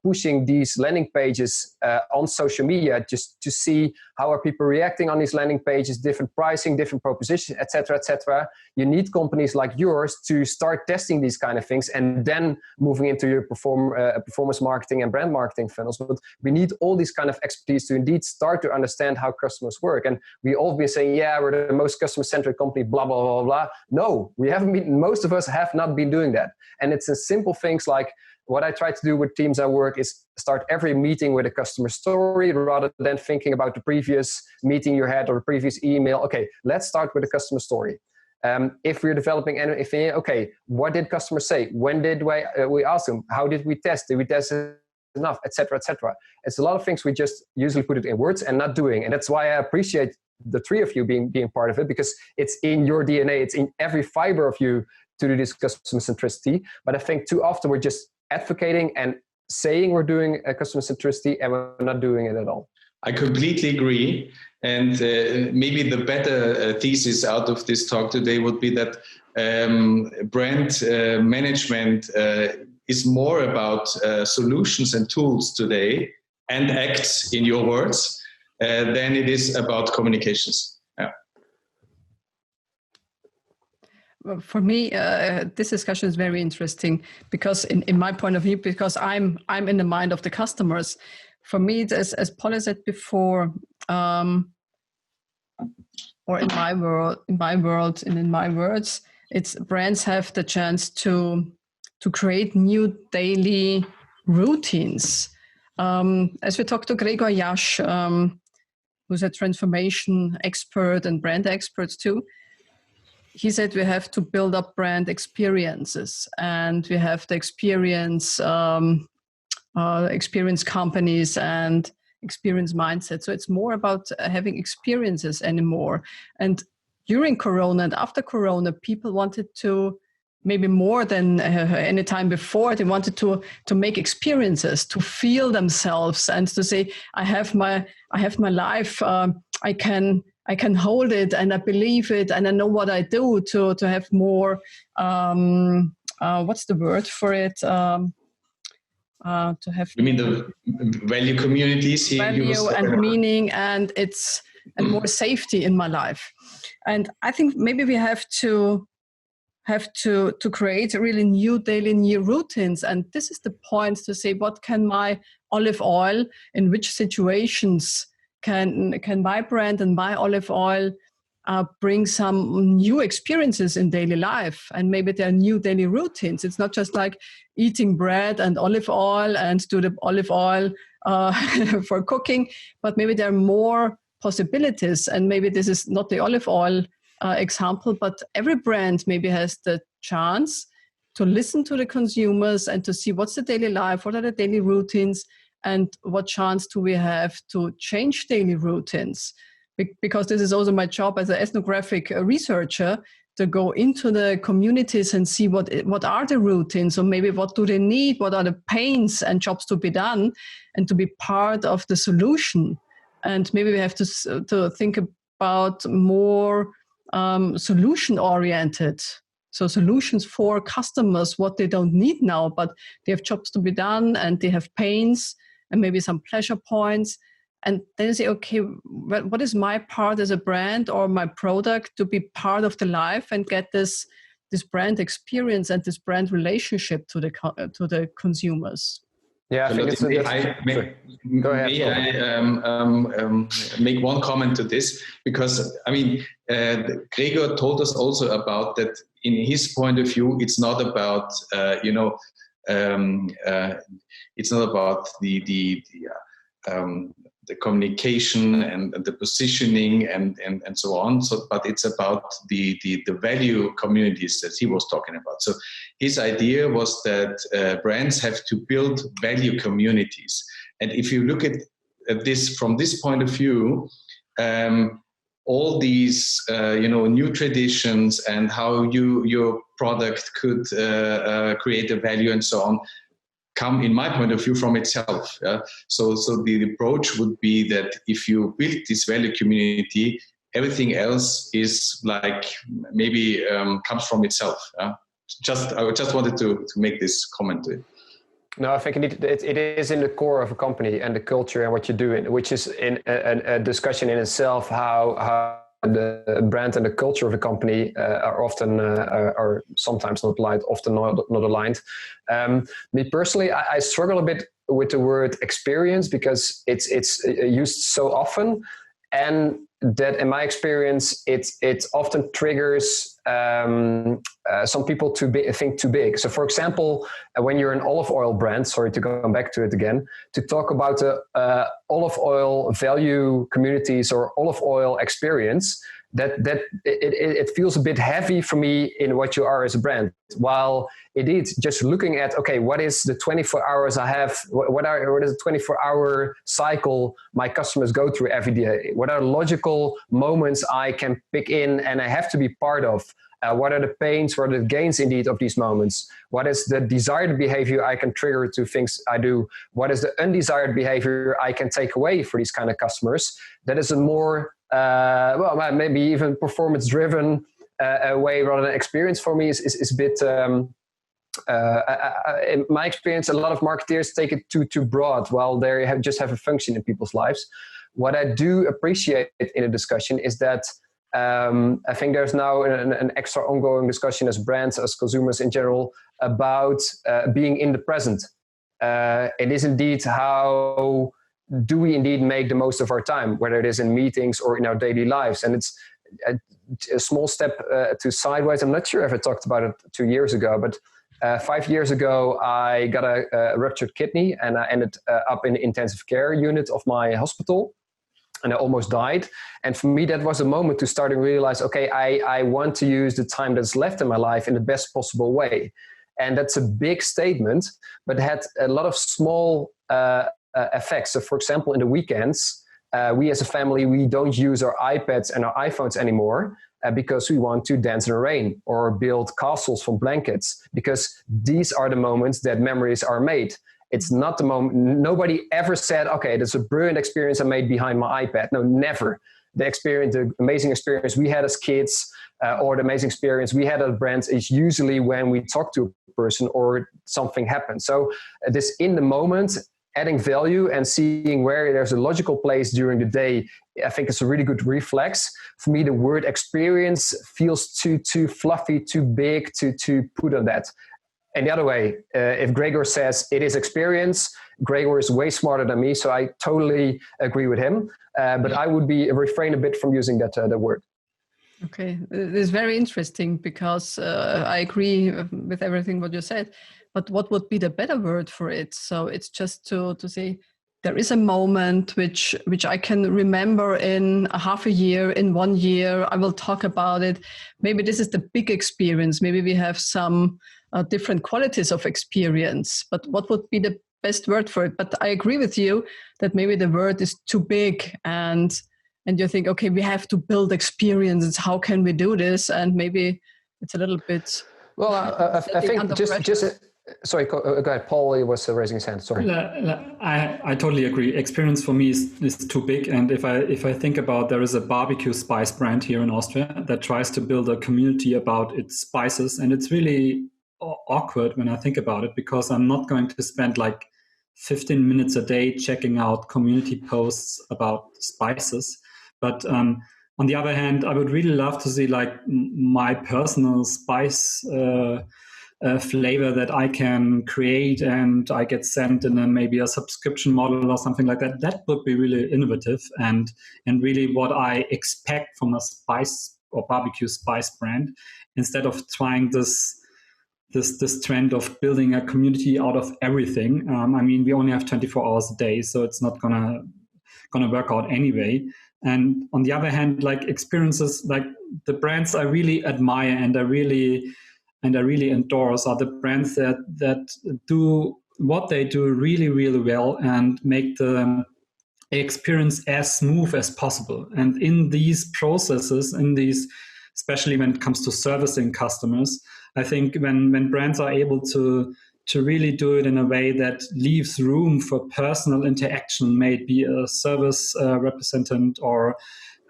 pushing these landing pages on social media, just to see how are people reacting on these landing pages, different pricing, different propositions, etc., etc. You need companies like yours to start testing these kind of things and then moving into your performance marketing and brand marketing funnels. But we need all these kind of expertise to indeed start to understand how customers work. And we all been saying, yeah, we're the most customer-centric company, blah, blah, blah, blah. No, we haven't been, most of us have not been doing that. And it's in simple things like, what I try to do with teams I work is start every meeting with a customer story rather than thinking about the previous meeting you had or the previous email. Okay, let's start with a customer story. If we're developing anything, okay, what did customers say? When did we ask them? How did we test? Did we test enough? Etc. etc. It's a lot of things we just usually put it in words and not doing. And that's why I appreciate the three of you being part of it, because it's in your DNA. It's in every fiber of you to do this customer centricity. But I think too often we're just advocating and saying we're doing a customer centricity and we're not doing it at all. I completely agree. And maybe the better thesis out of this talk today would be that brand management is more about solutions and tools today and acts, in your words, than it is about communications. For me, this discussion is very interesting because, in my point of view, because I'm in the mind of the customers. For me, as Polle said before, or in my world, and in my words, it's brands have the chance to create new daily routines. As we talked to Gregor Jasch, who's a transformation expert and brand expert too. He said we have to build up brand experiences, and we have to experience companies and experience mindset. So it's more about having experiences anymore. And during Corona and after Corona, people wanted to, maybe more than any time before, they wanted to make experiences, to feel themselves and to say, I have my life, I can hold it and I believe it and I know what I do to have more, what's the word for it? To have. You mean the value communities? Value and meaning and more safety in my life. And I think maybe we have to create really new routines. And this is the point to say, what can my olive oil, in which situations can my brand and my olive oil bring some new experiences in daily life? And maybe there are new daily routines. It's not just like eating bread and olive oil and do the olive oil for cooking, but maybe there are more possibilities. And maybe this is not the olive oil example, but every brand maybe has the chance to listen to the consumers and to see what's the daily life, what are the daily routines, and what chance do we have to change daily routines. Because this is also my job as an ethnographic researcher, to go into the communities and see what are the routines, or maybe what do they need, what are the pains and jobs to be done, and to be part of the solution. And maybe we have to think about more solution-oriented. So solutions for customers, what they don't need now, but they have jobs to be done and they have pains and maybe some pleasure points. And then you say, okay, what is my part as a brand or my product to be part of the life and get this brand experience and this brand relationship to the consumers? Yeah, I think Go ahead. Make one comment to this, because I mean, Gregor told us also about that. In his point of view, it's not about it's not about the communication and the positioning and so on. So, but it's about the value communities that he was talking about. So his idea was that brands have to build value communities. And if you look at this from this point of view, all these new traditions and how your product could create a value and so on come, in my point of view, from itself. So the approach would be that if you build this value community, everything else is like maybe comes from itself. I just wanted to make this comment to it. No, I think it is in the core of a company and the culture and what you're doing, which is in a discussion in itself, how the brand and the culture of a company are often are sometimes not aligned, often not aligned. Me personally, I struggle a bit with the word experience because it's used so often, and that in my experience it often triggers some people to think too big. So for example, when you're an olive oil brand, sorry to come back to it again, to talk about the olive oil value communities or olive oil experience, that it feels a bit heavy for me in what you are as a brand. While indeed just looking at, okay, what is the 24 hours I have, what is the 24-hour cycle my customers go through every day? What are logical moments I can pick in and I have to be part of? What are the pains, what are the gains indeed of these moments? What is the desired behavior I can trigger to things I do? What is the undesired behavior I can take away for these kind of customers? That is a more, maybe even performance-driven way rather than experience for me is a bit, in my experience, a lot of marketeers take it too broad while they just have a function in people's lives. What I do appreciate in a discussion is that I think there's now an extra ongoing discussion as brands, as consumers in general, about being in the present. It is indeed how do we indeed make the most of our time, whether it is in meetings or in our daily lives. And it's a small step to sideways. I'm not sure if I talked about it 2 years ago, but 5 years ago, I got a ruptured kidney and I ended up in the intensive care unit of my hospital. And I almost died. And for me, that was a moment to start and realize, okay, I want to use the time that's left in my life in the best possible way. And that's a big statement, but had a lot of small effects. So for example, in the weekends, we as a family, we don't use our iPads and our iPhones anymore because we want to dance in the rain or build castles from blankets, because these are the moments that memories are made. It's not the moment. Nobody ever said, okay, that's a brilliant experience I made behind my iPad. No, never. The amazing experience we had as kids or the amazing experience we had as brands is usually when we talk to a person or something happens. So this in the moment, adding value and seeing where there's a logical place during the day, I think it's a really good reflex. For me, the word experience feels too fluffy, too big to put on that. And the other way, if Gregor says it is experience, Gregor is way smarter than me, so I totally agree with him. But I would refrain a bit from using that word. Okay, it's very interesting because I agree with everything what you said. But what would be the better word for it? So it's just to say there is a moment which I can remember in a half a year, in 1 year. I will talk about it. Maybe this is the big experience. Maybe we have some different qualities of experience. But what would be the best word for it? But I agree with you that maybe the word is too big, and you think, okay, we have to build experiences. How can we do this? And maybe it's a little bit. Well, I think just. Sorry, go ahead. Paul was raising his hand. Sorry. I totally agree. Experience for me is too big. And if I think about, there is a barbecue spice brand here in Austria that tries to build a community about its spices. And it's really awkward when I think about it, because I'm not going to spend like 15 minutes a day checking out community posts about spices. But on the other hand, I would really love to see like my personal spice flavor that I can create and I get sent in maybe a subscription model or something like that. That would be really innovative and really what I expect from a spice or barbecue spice brand, instead of trying this trend of building a community out of everything. I mean, we only have 24 hours a day, so it's not gonna work out anyway. And on the other hand, like experiences, like the brands I really admire and I really endorse are the brands that do what they do really, really well and make the experience as smooth as possible. And in these processes, especially when it comes to servicing customers, I think when brands are able to really do it in a way that leaves room for personal interaction, may it be a service representative or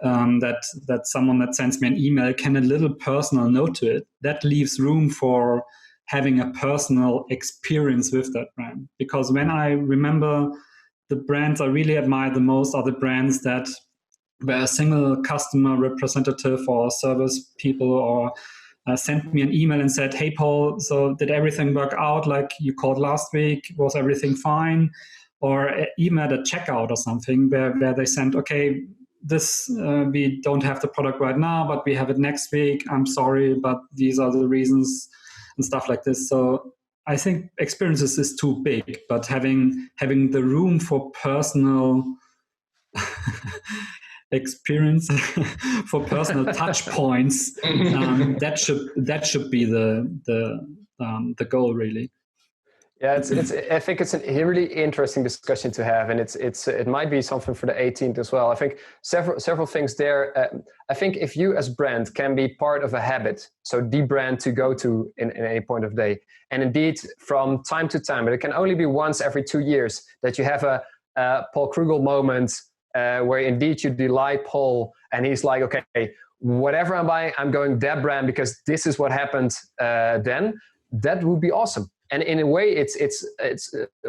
that someone that sends me an email can a little personal note to it, that leaves room for having a personal experience with that brand. Because when I remember the brands I really admire the most are the brands that where a single customer representative or service people or sent me an email and said, "Hey, Paul, so did everything work out? Like you called last week, was everything fine?" Or even at a checkout or something where they sent, "Okay, this we don't have the product right now, but we have it next week. I'm sorry, but these are the reasons," and stuff like this. So I think experiences is too big, but having the room for personal experience for personal touch points, that should be the goal, really. Yeah, I think it's a really interesting discussion to have, and it might be something for the 18th as well. I think several things there. I think if you as brand can be part of a habit, so the brand to go to in any point of day, and indeed from time to time, but it can only be once every 2 years that you have a Paul Krugel moment where indeed you delight Paul, and he's like, okay, whatever I'm buying, I'm going that brand because this is what happened then. That would be awesome. And in a way, it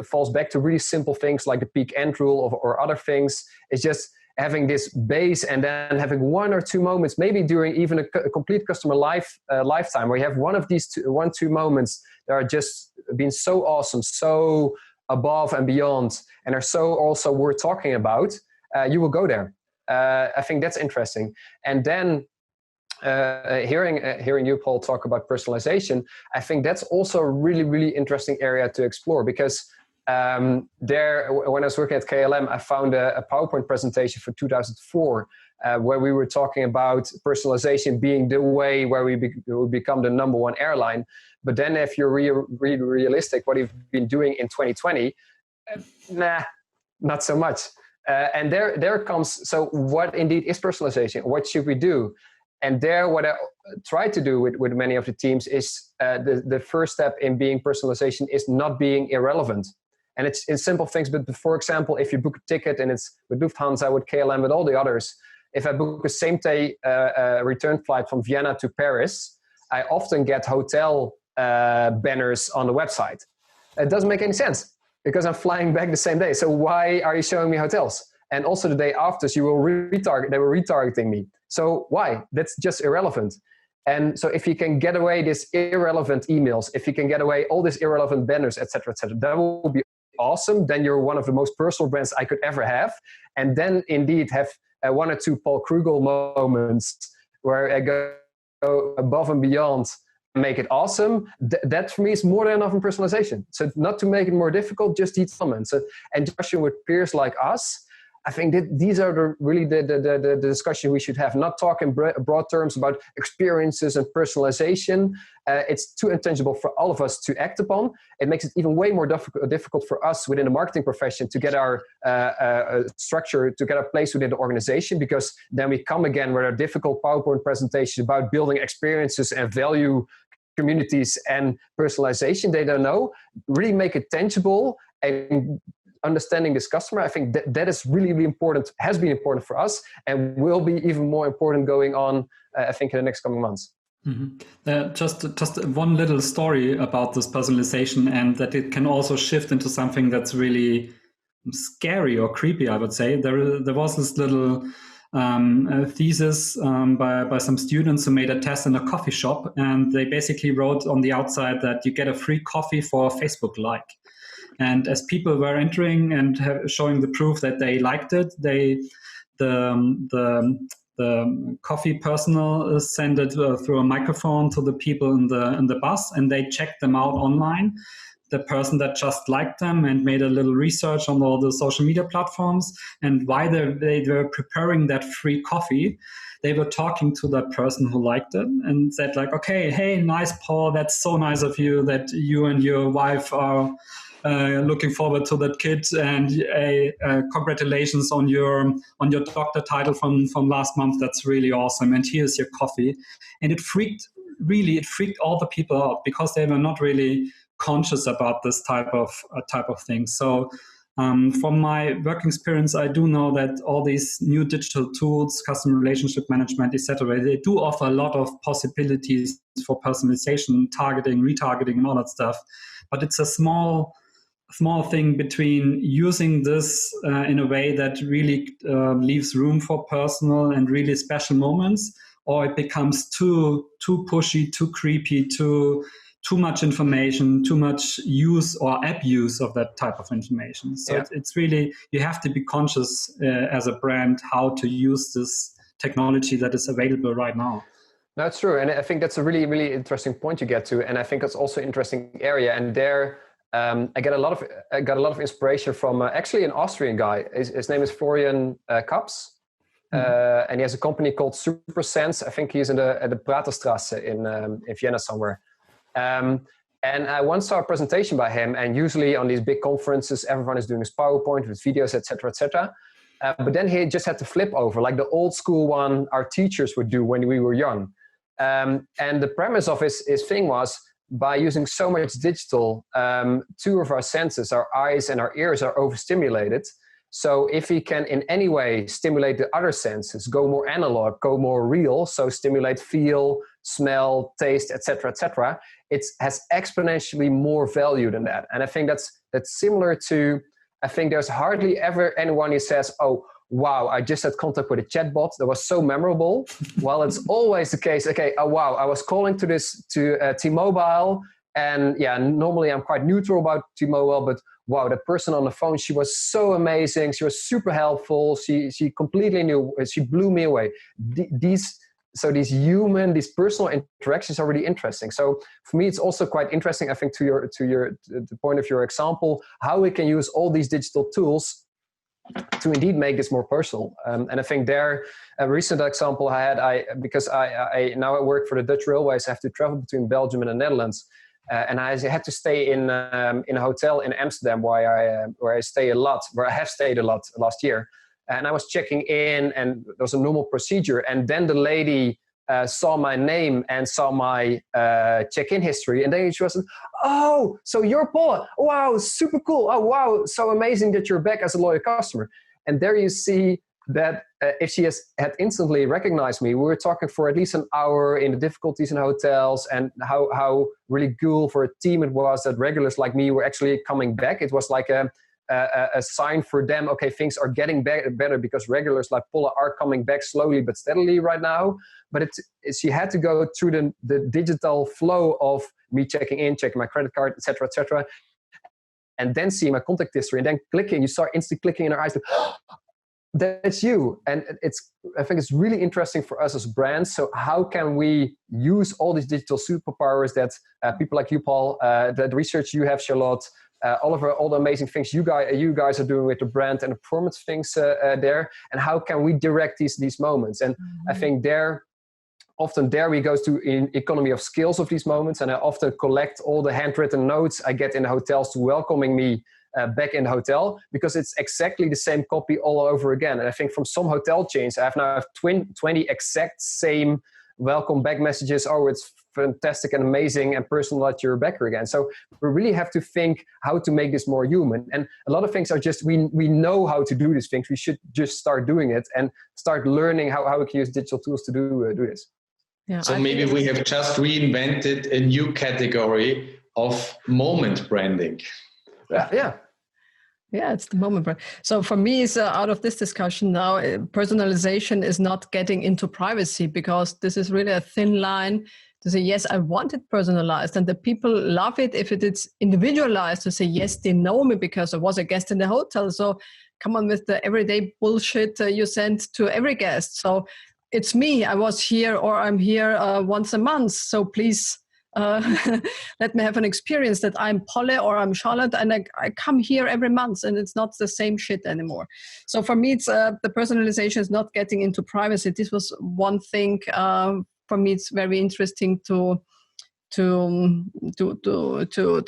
falls back to really simple things like the peak end rule or other things. It's just having this base and then having 1 or 2 moments, maybe during even a complete customer lifetime, where you have one of these 2 moments that are just been so awesome, so above and beyond, and are so also worth talking about. You will go there. I think that's interesting. And then hearing you, Paul, talk about personalization, I think that's also a really, really interesting area to explore, because when I was working at KLM, I found a PowerPoint presentation for 2004 where we were talking about personalization being the way where we become the #1 airline. But then if you're really realistic, what we've been doing in 2020, not so much. And there comes, so what indeed is personalization? What should we do? And there, what I try to do with many of the teams is the first step in being personalization is not being irrelevant. And it's in simple things, but for example, if you book a ticket and it's with Lufthansa, with KLM, with all the others, if I book a same-day return flight from Vienna to Paris, I often get hotel banners on the website. It doesn't make any sense because I'm flying back the same day. So why are you showing me hotels? And also the day after, they were retargeting me. So why? That's just irrelevant. And so if you can get away these irrelevant emails, if you can get away all these irrelevant banners, et cetera, that will be awesome. Then you're one of the most personal brands I could ever have. And then indeed have 1 or 2 Paul Krugel moments where I go above and beyond make it awesome, that for me is more than enough in personalization. So not to make it more difficult, just these comments. And discussion with peers like us, I think that these are really the discussion we should have, not talk in broad terms about experiences and personalization. It's too intangible for all of us to act upon. It makes it even way more difficult for us within the marketing profession to get our structure, to get our place within the organization, because then we come again with a difficult PowerPoint presentation about building experiences and value communities and personalization. They don't know. Really make it tangible and understanding this customer. I think that is really, really important, has been important for us, and will be even more important going on, I think, in the next coming months. Mm-hmm. Just one little story about this personalization, and that it can also shift into something that's really scary or creepy, I would say. There was this little thesis by some students who made a test in a coffee shop, and they basically wrote on the outside that you get a free coffee for a Facebook like. And as people were entering and showing the proof that they liked it, the coffee personal sent it through a microphone to the people in the bus, and they checked them out online. The person that just liked them and made a little research on all the social media platforms, and while they were preparing that free coffee, they were talking to that person who liked it and said like, okay, hey, nice, Paul, that's so nice of you that you and your wife are looking forward to that kid, and congratulations on your doctor title from last month. That's really awesome. And here's your coffee. And it freaked all the people out, because they were not really conscious about this type of thing. So from my work experience, I do know that all these new digital tools, customer relationship management, etc., they do offer a lot of possibilities for personalization, targeting, retargeting, and all that stuff. But it's a small thing between using this in a way that really leaves room for personal and really special moments, or it becomes too pushy, too creepy, too much information, too much use or abuse of that type of information. So yeah. It's really, you have to be conscious as a brand how to use this technology that is available right now. That's true. And I think that's a really, really interesting point you get to. And I think it's also an interesting area. And there, I got a lot of inspiration from actually an Austrian guy. His name is Florian Kaps, and he has a company called SuperSense. I think he's at the Praterstrasse in Vienna somewhere. And I once saw a presentation by him. And usually on these big conferences, everyone is doing his PowerPoint with videos, etc., etc. But then he just had to flip over, like the old school one our teachers would do when we were young. And the premise of his thing was, by using so much digital, two of our senses, our eyes and our ears, are overstimulated. So if we can in any way stimulate the other senses, go more analog, go more real, so stimulate feel, smell, taste, etc., it has exponentially more value than that. And I think that's similar to, I think there's hardly ever anyone who says, oh, wow, I just had contact with a chatbot that was so memorable. While it's always the case, okay, oh wow, I was calling to T-Mobile, and yeah, normally I'm quite neutral about T-Mobile, but wow, that person on the phone, she was so amazing, she was super helpful, she completely knew, she blew me away. These these personal interactions are really interesting. So for me, it's also quite interesting, I think, to the point of your example, how we can use all these digital tools to indeed make this more personal. And I think there, a recent example I had, because I now work for the Dutch Railways, I have to travel between Belgium and the Netherlands. And I had to stay in a hotel in Amsterdam where I have stayed a lot last year. And I was checking in, and there was a normal procedure. And then the lady saw my name and saw my check-in history. And then she was, oh, so you're Polle. Wow, super cool. Oh, wow, so amazing that you're back as a loyal customer. And there you see that if she had instantly recognized me, we were talking for at least an hour in the difficulties in hotels and how really cool for a team it was that regulars like me were actually coming back. It was like a sign for them, okay, things are getting better because regulars like Polle are coming back slowly but steadily right now. But she had to go through the digital flow of me checking in, checking my credit card, etc., and then seeing my contact history, and then clicking. You start instantly clicking in her eyes, like, that's you. And I think it's really interesting for us as brands. So how can we use all these digital superpowers that people like you, Paul, the research you have, Charlotte, Oliver, all the amazing things you guys are doing with the brand and the performance things there, and how can we direct these moments? And I think often we go to in economy of scales of these moments, and I often collect all the handwritten notes I get in the hotels to welcoming me back in the hotel, because it's exactly the same copy all over again. And I think from some hotel chains, I have now 20 exact same welcome back messages. Oh, it's fantastic and amazing and personal that you're back here again. So we really have to think how to make this more human. And a lot of things are just, we know how to do these things. We should just start doing it and start learning how we can use digital tools to do this. Yeah, so maybe we have just reinvented a new category of moment branding. Yeah, it's the moment brand. So for me, it's out of this discussion now, personalization is not getting into privacy, because this is really a thin line to say, yes, I want it personalized. And the people love it if it is individualized, to say, yes, they know me because I was a guest in the hotel. So come on with the everyday bullshit you send to every guest. So it's me, I was here, or I'm here once a month. So please let me have an experience that I'm Polle or I'm Charlotte, and I come here every month, and it's not the same shit anymore. So for me, it's the personalization is not getting into privacy. This was one thing. For me, it's very interesting to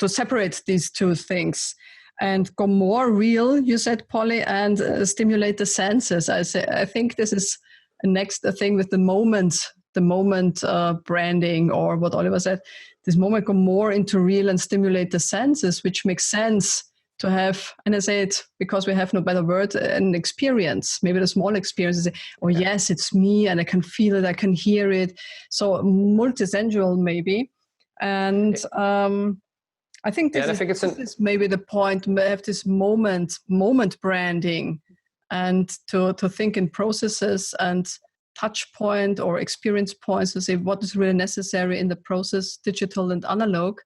separate these two things and go more real. You said, Polly, and stimulate the senses. I think this is the next thing with the moment branding, or what Oliver said, this moment go more into real and stimulate the senses, which makes sense to have, and I say it because we have no better word, an experience, maybe the small experience, yes, it's me, and I can feel it, I can hear it. So multisensual maybe. And I think this is maybe the point, to have this moment branding, and to think in processes and touch point or experience points to say what is really necessary in the process, digital and analog.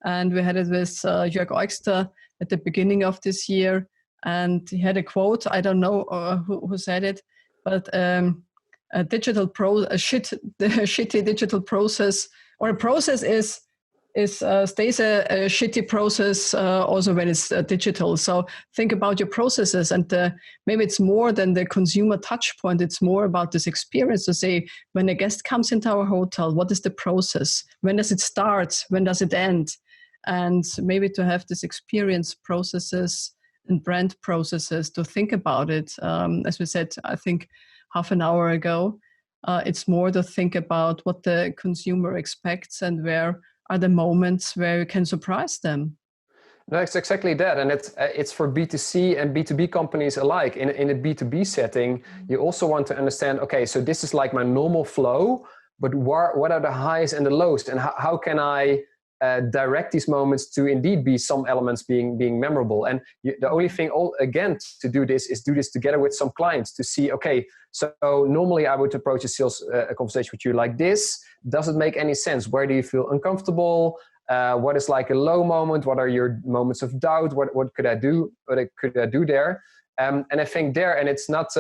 And we had it with Jörg Eugster at the beginning of this year, and he had a quote, I don't know who said it, but the shitty digital process, or a process stays a shitty process also when it's digital. So think about your processes, and maybe it's more than the consumer touch point. It's more about this experience, to say, when a guest comes into our hotel, what is the process? When does it start? When does it end? And maybe to have this experience processes and brand processes, to think about it. As we said, I think half an hour ago, it's more to think about what the consumer expects, and where are the moments where you can surprise them. No, it's exactly that. And it's for B2C and B2B companies alike. In a B2B setting, you also want to understand, okay, so this is like my normal flow, but what are the highs and the lows? And how can I direct these moments to indeed be some elements being memorable? And the only thing, to do this is do this together with some clients, to see, okay, so normally I would approach a sales conversation with you like this. Does it make any sense? Where do you feel uncomfortable? What is like a low moment? What are your moments of doubt? What could I do? What could I do there? And I think there, and it's not,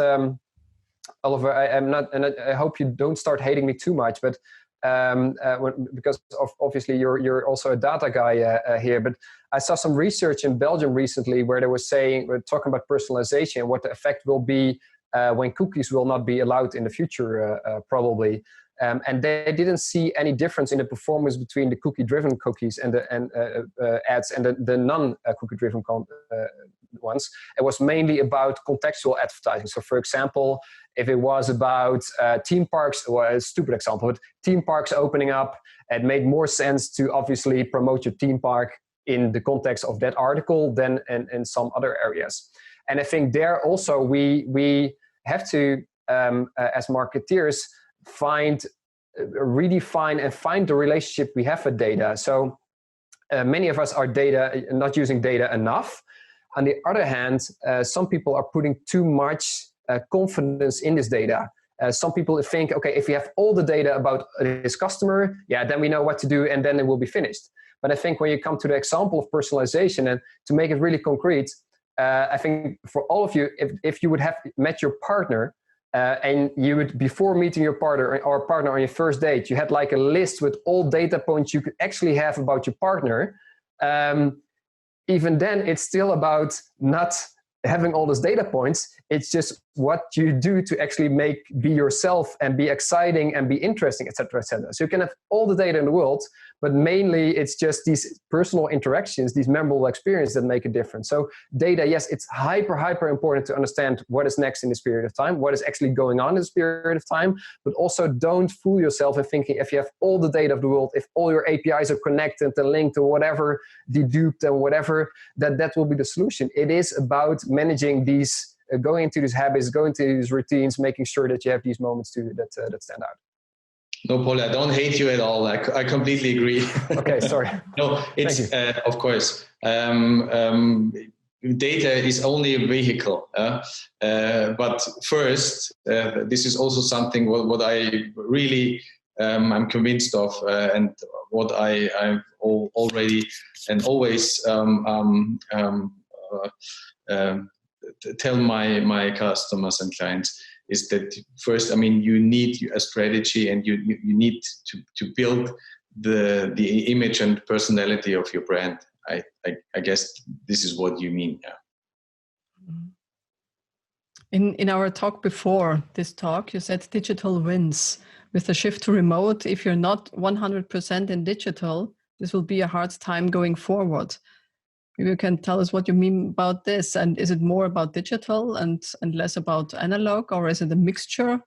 Oliver, I'm not, and I hope you don't start hating me too much, but because obviously you're also a data guy here, but I saw some research in Belgium recently where they were talking about personalization and what the effect will be when cookies will not be allowed in the future, probably. And they didn't see any difference in the performance between the cookie-driven cookies and the ads and the non-cookie-driven ones. It was mainly about contextual advertising. So, for example, if it was about theme parks, or a stupid example, but theme parks opening up, it made more sense to obviously promote your theme park in the context of that article than in some other areas. And I think there also we have to, as marketeers, redefine and find the relationship we have with data. So many of us are not using data enough. On the other hand, some people are putting too much confidence in this data. Some people think, okay, if we have all the data about this customer, then we know what to do, and then it will be finished. But I think when you come to the example of personalization, and to make it really concrete, I think for all of you, if you would have met your partner and you would, before meeting your partner or partner on your first date, you had like a list with all data points you could actually have about your partner, even then it's still about not having all those data points. It's just what you do to actually be yourself and be exciting and be interesting, etc., etc. So you can have all the data in the world, but mainly it's just these personal interactions, these memorable experiences that make a difference. So data, yes, it's hyper important to understand what is next in this period of time, what is actually going on in this period of time, but also don't fool yourself in thinking if you have all the data of the world, if all your APIs are connected and linked to whatever, deduped and whatever, that will be the solution. It is about managing these, going into these habits, going into these routines, making sure that you have these moments too that stand out. No, Polle, I don't hate you at all. I completely agree. Okay, sorry. No, it's of course. Data is only a vehicle. But first, this is also something what I really I'm convinced of, and what I've already and always tell my customers and clients is that first, I mean, you need a strategy, and you need to build the image and personality of your brand. I guess this is what you mean. Yeah. In our talk before this talk, you said digital wins. With the shift to remote, if you're not 100% in digital, this will be a hard time going forward. Maybe you can tell us what you mean about this, and is it more about digital and less about analog, or is it a mixture?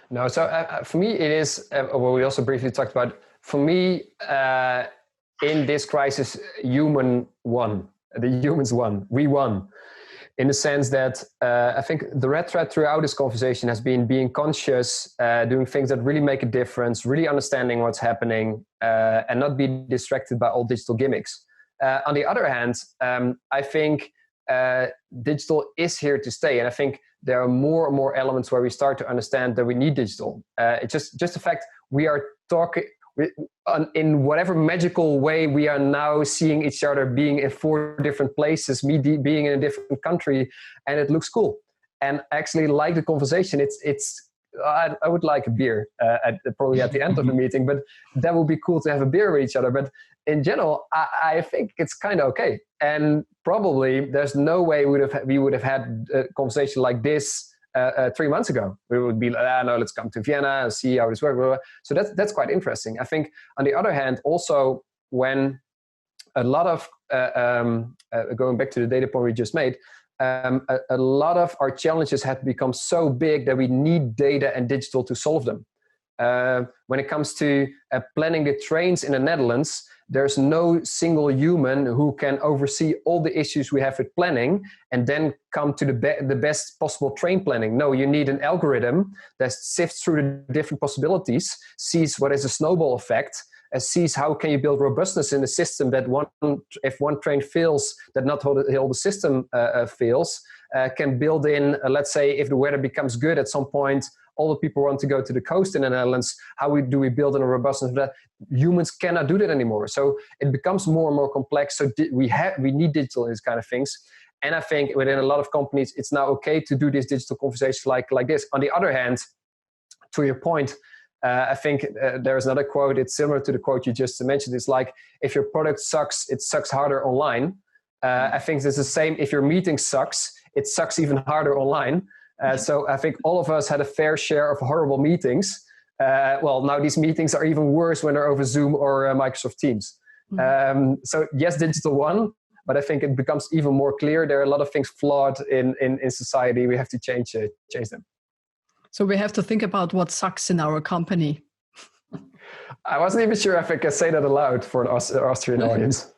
No, so for me it is, what we also briefly talked about, for me in this crisis, humans won, we won. In the sense that I think the red thread throughout this conversation has been being conscious, doing things that really make a difference, really understanding what's happening, and not be distracted by all digital gimmicks. On the other hand, I think digital is here to stay. And I think there are more and more elements where we start to understand that we need digital. It's just the fact we are talking, in whatever magical way we are now seeing each other being in 4 different places, me being in a different country, and it looks cool. And I actually like the conversation. I would like a beer probably at the end of the meeting, but that would be cool to have a beer with each other. But in general, I think it's kind of okay. And probably there's no way we would have had a conversation like this 3 months ago. We would be like, no, let's come to Vienna and see how this works. So that's quite interesting. I think on the other hand, also when a lot of, going back to the data point we just made, a lot of our challenges have become so big that we need data and digital to solve them. When it comes to planning the trains in the Netherlands, there's no single human who can oversee all the issues we have with planning and then come to the best possible train planning. No, you need an algorithm that sifts through the different possibilities, sees what is a snowball effect, sees how can you build robustness in the system that if one train fails, that not all the system fails, can build in, let's say, if the weather becomes good at some point, all the people want to go to the coast in the Netherlands, do we build in a robustness that humans cannot do that anymore? So it becomes more and more complex. So we need digital in these kind of things. And I think within a lot of companies, it's now okay to do this digital conversation like this. On the other hand, to your point, I think there's another quote. It's similar to the quote you just mentioned. It's like, if your product sucks, it sucks harder online. I think it's the same. If your meeting sucks, it sucks even harder online. So I think all of us had a fair share of horrible meetings. Well, now these meetings are even worse when they're over Zoom or Microsoft Teams. Mm-hmm. So yes, digital won, but I think it becomes even more clear there are a lot of things flawed in society. We have to change them. So we have to think about what sucks in our company. I wasn't even sure if I could say that aloud for an Austrian audience.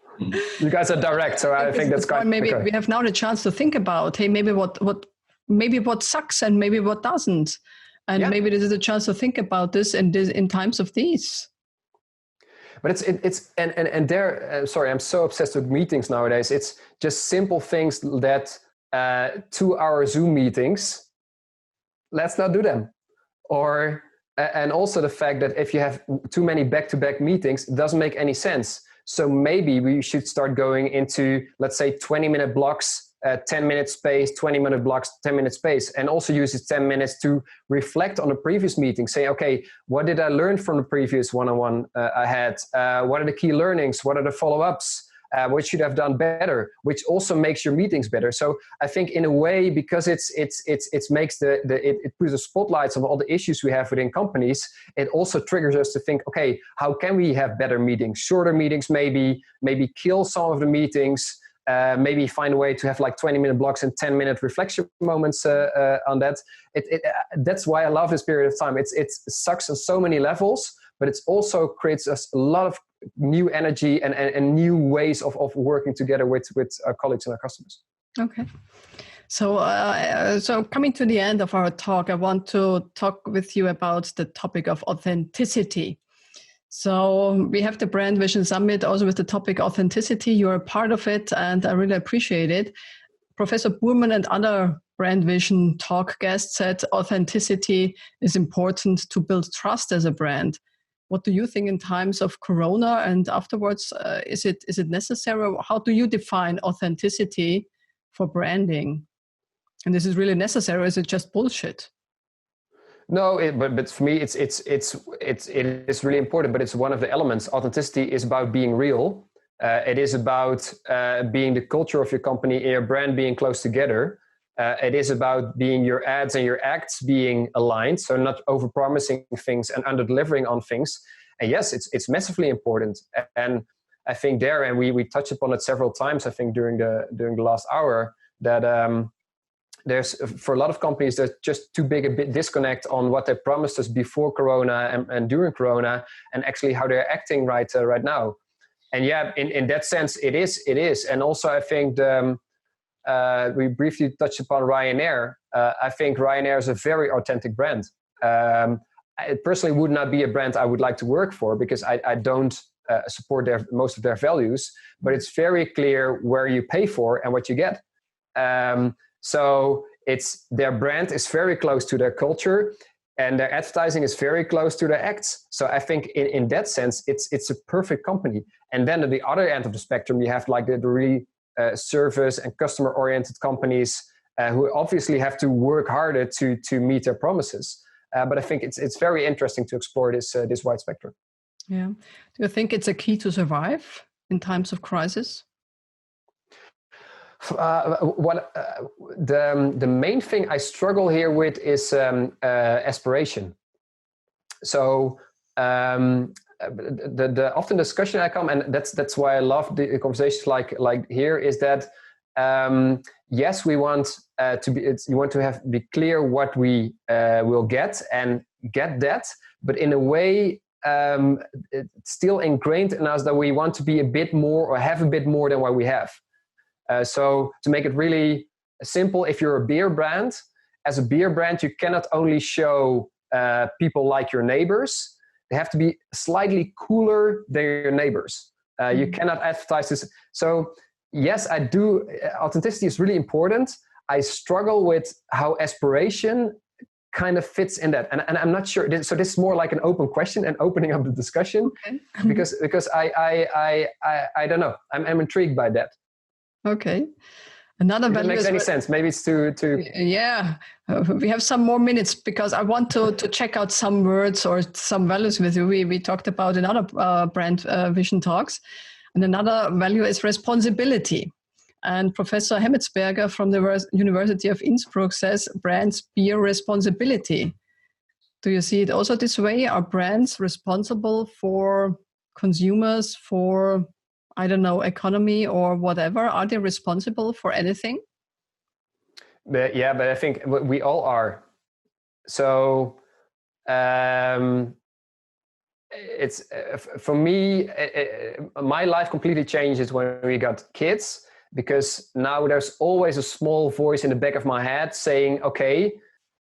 You guys are direct, so I think that's quite. Maybe we have now the chance to think about, hey, maybe what sucks and maybe what doesn't, and maybe this is a chance to think about this in times of these. But it's there. Sorry, I'm so obsessed with meetings nowadays. It's just simple things that 2-hour Zoom meetings. Let's not do them. And also the fact that if you have too many back-to-back meetings, it doesn't make any sense. So maybe we should start going into, let's say, 20-minute blocks, 10-minute space, 20-minute blocks, 10-minute space, and also use these 10 minutes to reflect on the previous meeting. Say, okay, what did I learn from the previous one-on-one I had? What are the key learnings? What are the follow-ups? What should I have done better? Which also makes your meetings better. So I think in a way, because it makes it puts the spotlights on all the issues we have within companies, it also triggers us to think, okay, how can we have better meetings? Shorter meetings, maybe kill some of the meetings. Maybe find a way to have like 20-minute blocks and 10-minute reflection moments on that. That's why I love this period of time. It sucks on so many levels, but it also creates us a lot of new energy and new ways of working together with our colleagues and our customers. Okay. So coming to the end of our talk, I want to talk with you about the topic of authenticity. So we have the Brand Vision Summit also with the topic authenticity. You're a part of it, and I really appreciate it. Professor Burman and other Brand Vision talk guests said authenticity is important to build trust as a brand. What do you think in times of Corona and afterwards? Is it necessary? How do you define authenticity for branding? And this is really necessary, or is it just bullshit? No, but for me, it is really important. But it's one of the elements. Authenticity is about being real. It is about being the culture of your company and your brand being close together. It is about being your ads and your acts being aligned, so not over-promising things and under-delivering on things. And yes, it's massively important. And I think there, and we touched upon it several times, I think during the last hour, that there's, for a lot of companies, there's just too big a bit disconnect on what they promised us before Corona and during Corona, and actually how they're acting right now. And yeah, in that sense, it is. And also, I think we briefly touched upon Ryanair. I think Ryanair is a very authentic brand. It personally would not be a brand I would like to work for, because I don't support most of their values, but it's very clear where you pay for and what you get. So their brand is very close to their culture, and their advertising is very close to their acts. So I think in that sense, it's a perfect company. And then at the other end of the spectrum, you have like the really service and customer-oriented companies who obviously have to work harder to meet their promises. But I think it's very interesting to explore this wide spectrum. Yeah. Do you think it's a key to survive in times of crisis? The main thing I struggle here with is aspiration. So the often discussion I come, and that's why I love the conversations like here, is that yes, we want to be clear what we will get and get that, but in a way it's still ingrained in us that we want to be a bit more or have a bit more than what we have. So to make it really simple, if you're a beer brand, as a beer brand, you cannot only show people like your neighbors. They have to be slightly cooler than your neighbors. You cannot advertise this. So yes, I do. Authenticity is really important. I struggle with how aspiration kind of fits in that. And I'm not sure. So this is more like an open question and opening up the discussion. Okay. because I don't know. I'm intrigued by that. Okay. Another value. If it makes any sense. Maybe it's too. Yeah, we have some more minutes because I want to check out some words or some values with you. We talked about in other brand vision talks, and another value is responsibility. And Professor Hemmetsberger from the University of Innsbruck says brands bear responsibility. Do you see it also this way? Are brands responsible for consumers, for, I don't know, economy or whatever? Are they responsible for anything? But I think we all are. So it's for me, my life completely changes when we got kids, because now there's always a small voice in the back of my head saying, okay,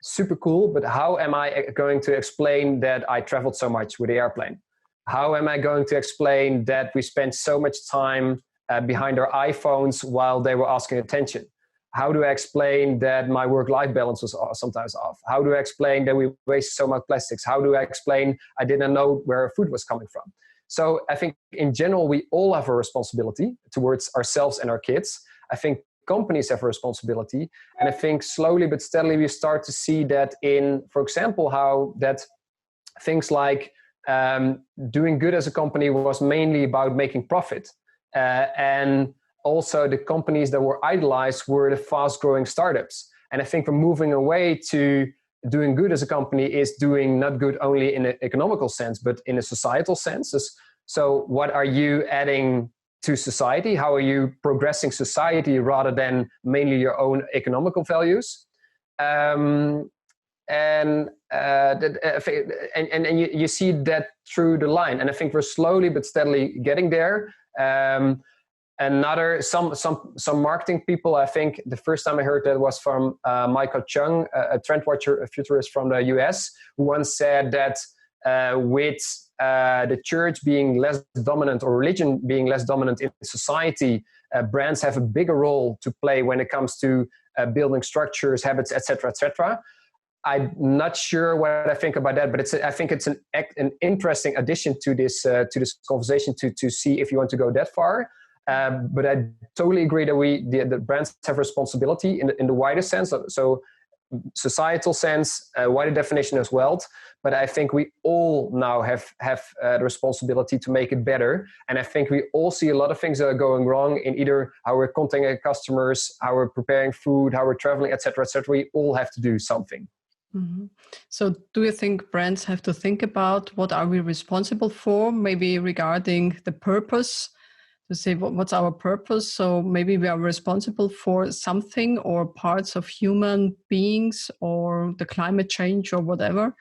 super cool, but how am I going to explain that I traveled so much with the airplane? How am I going to explain that we spent so much time behind our iPhones while they were asking attention? How do I explain that my work-life balance was sometimes off? How do I explain that we waste so much plastics? How do I explain I didn't know where food was coming from? So I think in general, we all have a responsibility towards ourselves and our kids. I think companies have a responsibility. And I think slowly but steadily, we start to see that in, for example, how that things like doing good as a company was mainly about making profit. And also the companies that were idolized were the fast growing startups. And I think we're moving away to doing good as a company is doing not good only in an economical sense, but in a societal sense. So what are you adding to society? How are you progressing society rather than mainly your own economical values? And you see that through the line. And I think we're slowly but steadily getting there. Some marketing people, I think the first time I heard that was from Michael Chung, a trend watcher, a futurist from the US, who once said that with the church being less dominant or religion being less dominant in society, brands have a bigger role to play when it comes to building structures, habits, etc., etc. I'm not sure what I think about that, but I think it's an interesting addition to this conversation to see if you want to go that far. But I totally agree that the brands have responsibility in the wider sense. So societal sense, wider definition as well. But I think we all now have the responsibility to make it better. And I think we all see a lot of things that are going wrong in either how we're contacting customers, how we're preparing food, how we're traveling, etc., etc. We all have to do something. Mm-hmm. So do you think brands have to think about what are we responsible for, maybe regarding the purpose? To say what's our purpose? So maybe we are responsible for something or parts of human beings or the climate change or whatever.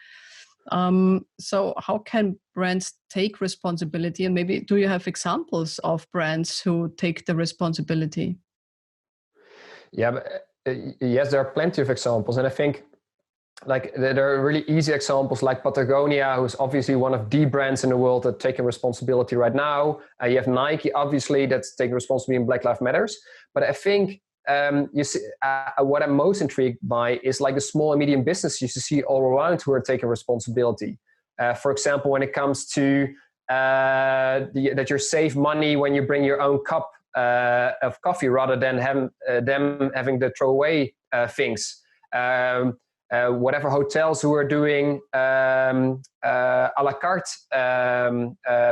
So how can brands take responsibility? And maybe do you have examples of brands who take the responsibility? Yeah, yes, there are plenty of examples. And I think like there are really easy examples like Patagonia, who's obviously one of the brands in the world that taking responsibility right now. You have Nike, obviously, that's taking responsibility in Black Lives Matters. But I think you see, what I'm most intrigued by is like the small and medium businesses you see all around who are taking responsibility. For example, when it comes to that you save money when you bring your own cup of coffee rather than them having to throw away things. Whatever hotels who are doing a la carte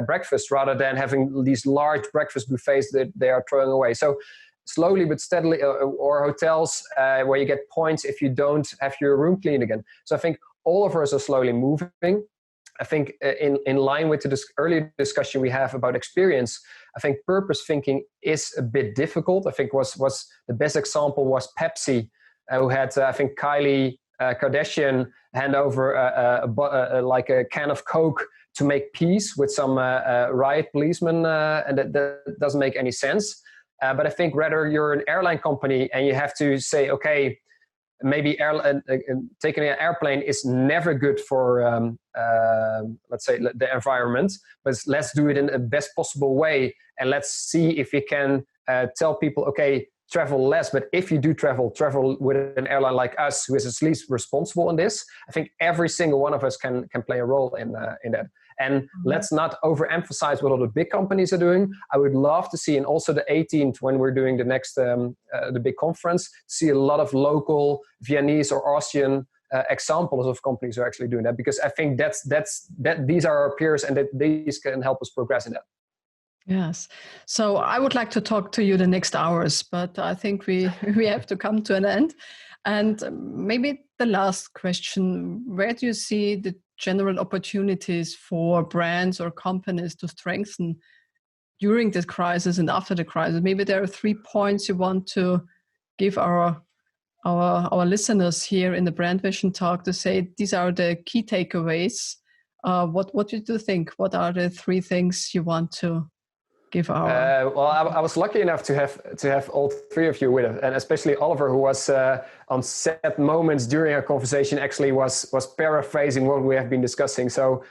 breakfast rather than having these large breakfast buffets that they are throwing away. So slowly but steadily, or hotels where you get points if you don't have your room clean again. So I think all of us are slowly moving. I think in line with the earlier discussion we have about experience, I think purpose thinking is a bit difficult. I think was the best example was Pepsi, who had, I think, Kylie Kardashian hand over like a can of Coke to make peace with some riot policemen, and that doesn't make any sense. But I think rather you're an airline company and you have to say, okay, maybe taking an airplane is never good for, let's say, the environment, but let's do it in the best possible way. And let's see if we can tell people, okay, travel less, but if you do travel with an airline like us, who is at least responsible in this. I think every single one of us can play a role in that. And let's not overemphasize what all the big companies are doing. I would love to see, and also the 18th, when we're doing the next the big conference, see a lot of local Viennese or Austrian examples of companies who are actually doing that, because I think that these are our peers, and that these can help us progress in that. Yes. So I would like to talk to you the next hours, but I think we have to come to an end. And maybe the last question, where do you see the general opportunities for brands or companies to strengthen during this crisis and after the crisis? Maybe there are 3 points you want to give our listeners here in the Brand Vision Talk to say these are the key takeaways. What do you think? What are the 3 things you want to give our? Well, I was lucky enough to have all 3 of you with us, and especially Oliver, who was on set moments during our conversation, actually was paraphrasing what we have been discussing. So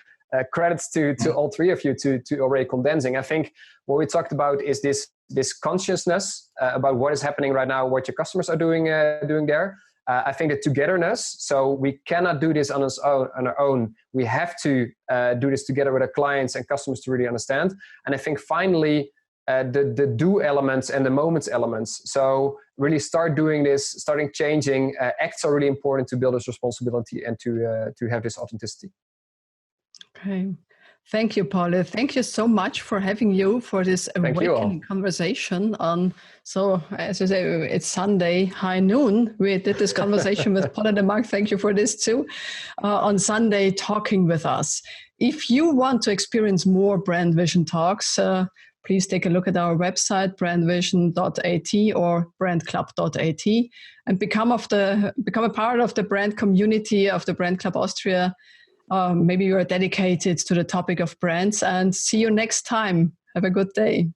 credits to all 3 of you to already condensing. I think what we talked about is this consciousness about what is happening right now, what your customers are doing there. I think the togetherness, so we cannot do this on our own. We have to do this together with our clients and customers to really understand. And I think finally, the do elements and the moments elements. So really start doing this, starting changing. Acts are really important to build this responsibility and to have this authenticity. Okay. Thank you, Polle. Thank you so much for having you for this awakening conversation on, so as you say, it's Sunday, high noon. We did this conversation with Polle de Maagt. Thank you for this too. On Sunday, talking with us. If you want to experience more Brand Vision talks, please take a look at our website, brandvision.at or brandclub.at, and become a part of the brand community of the Brand Club Austria. Maybe you are dedicated to the topic of brands, and see you next time. Have a good day.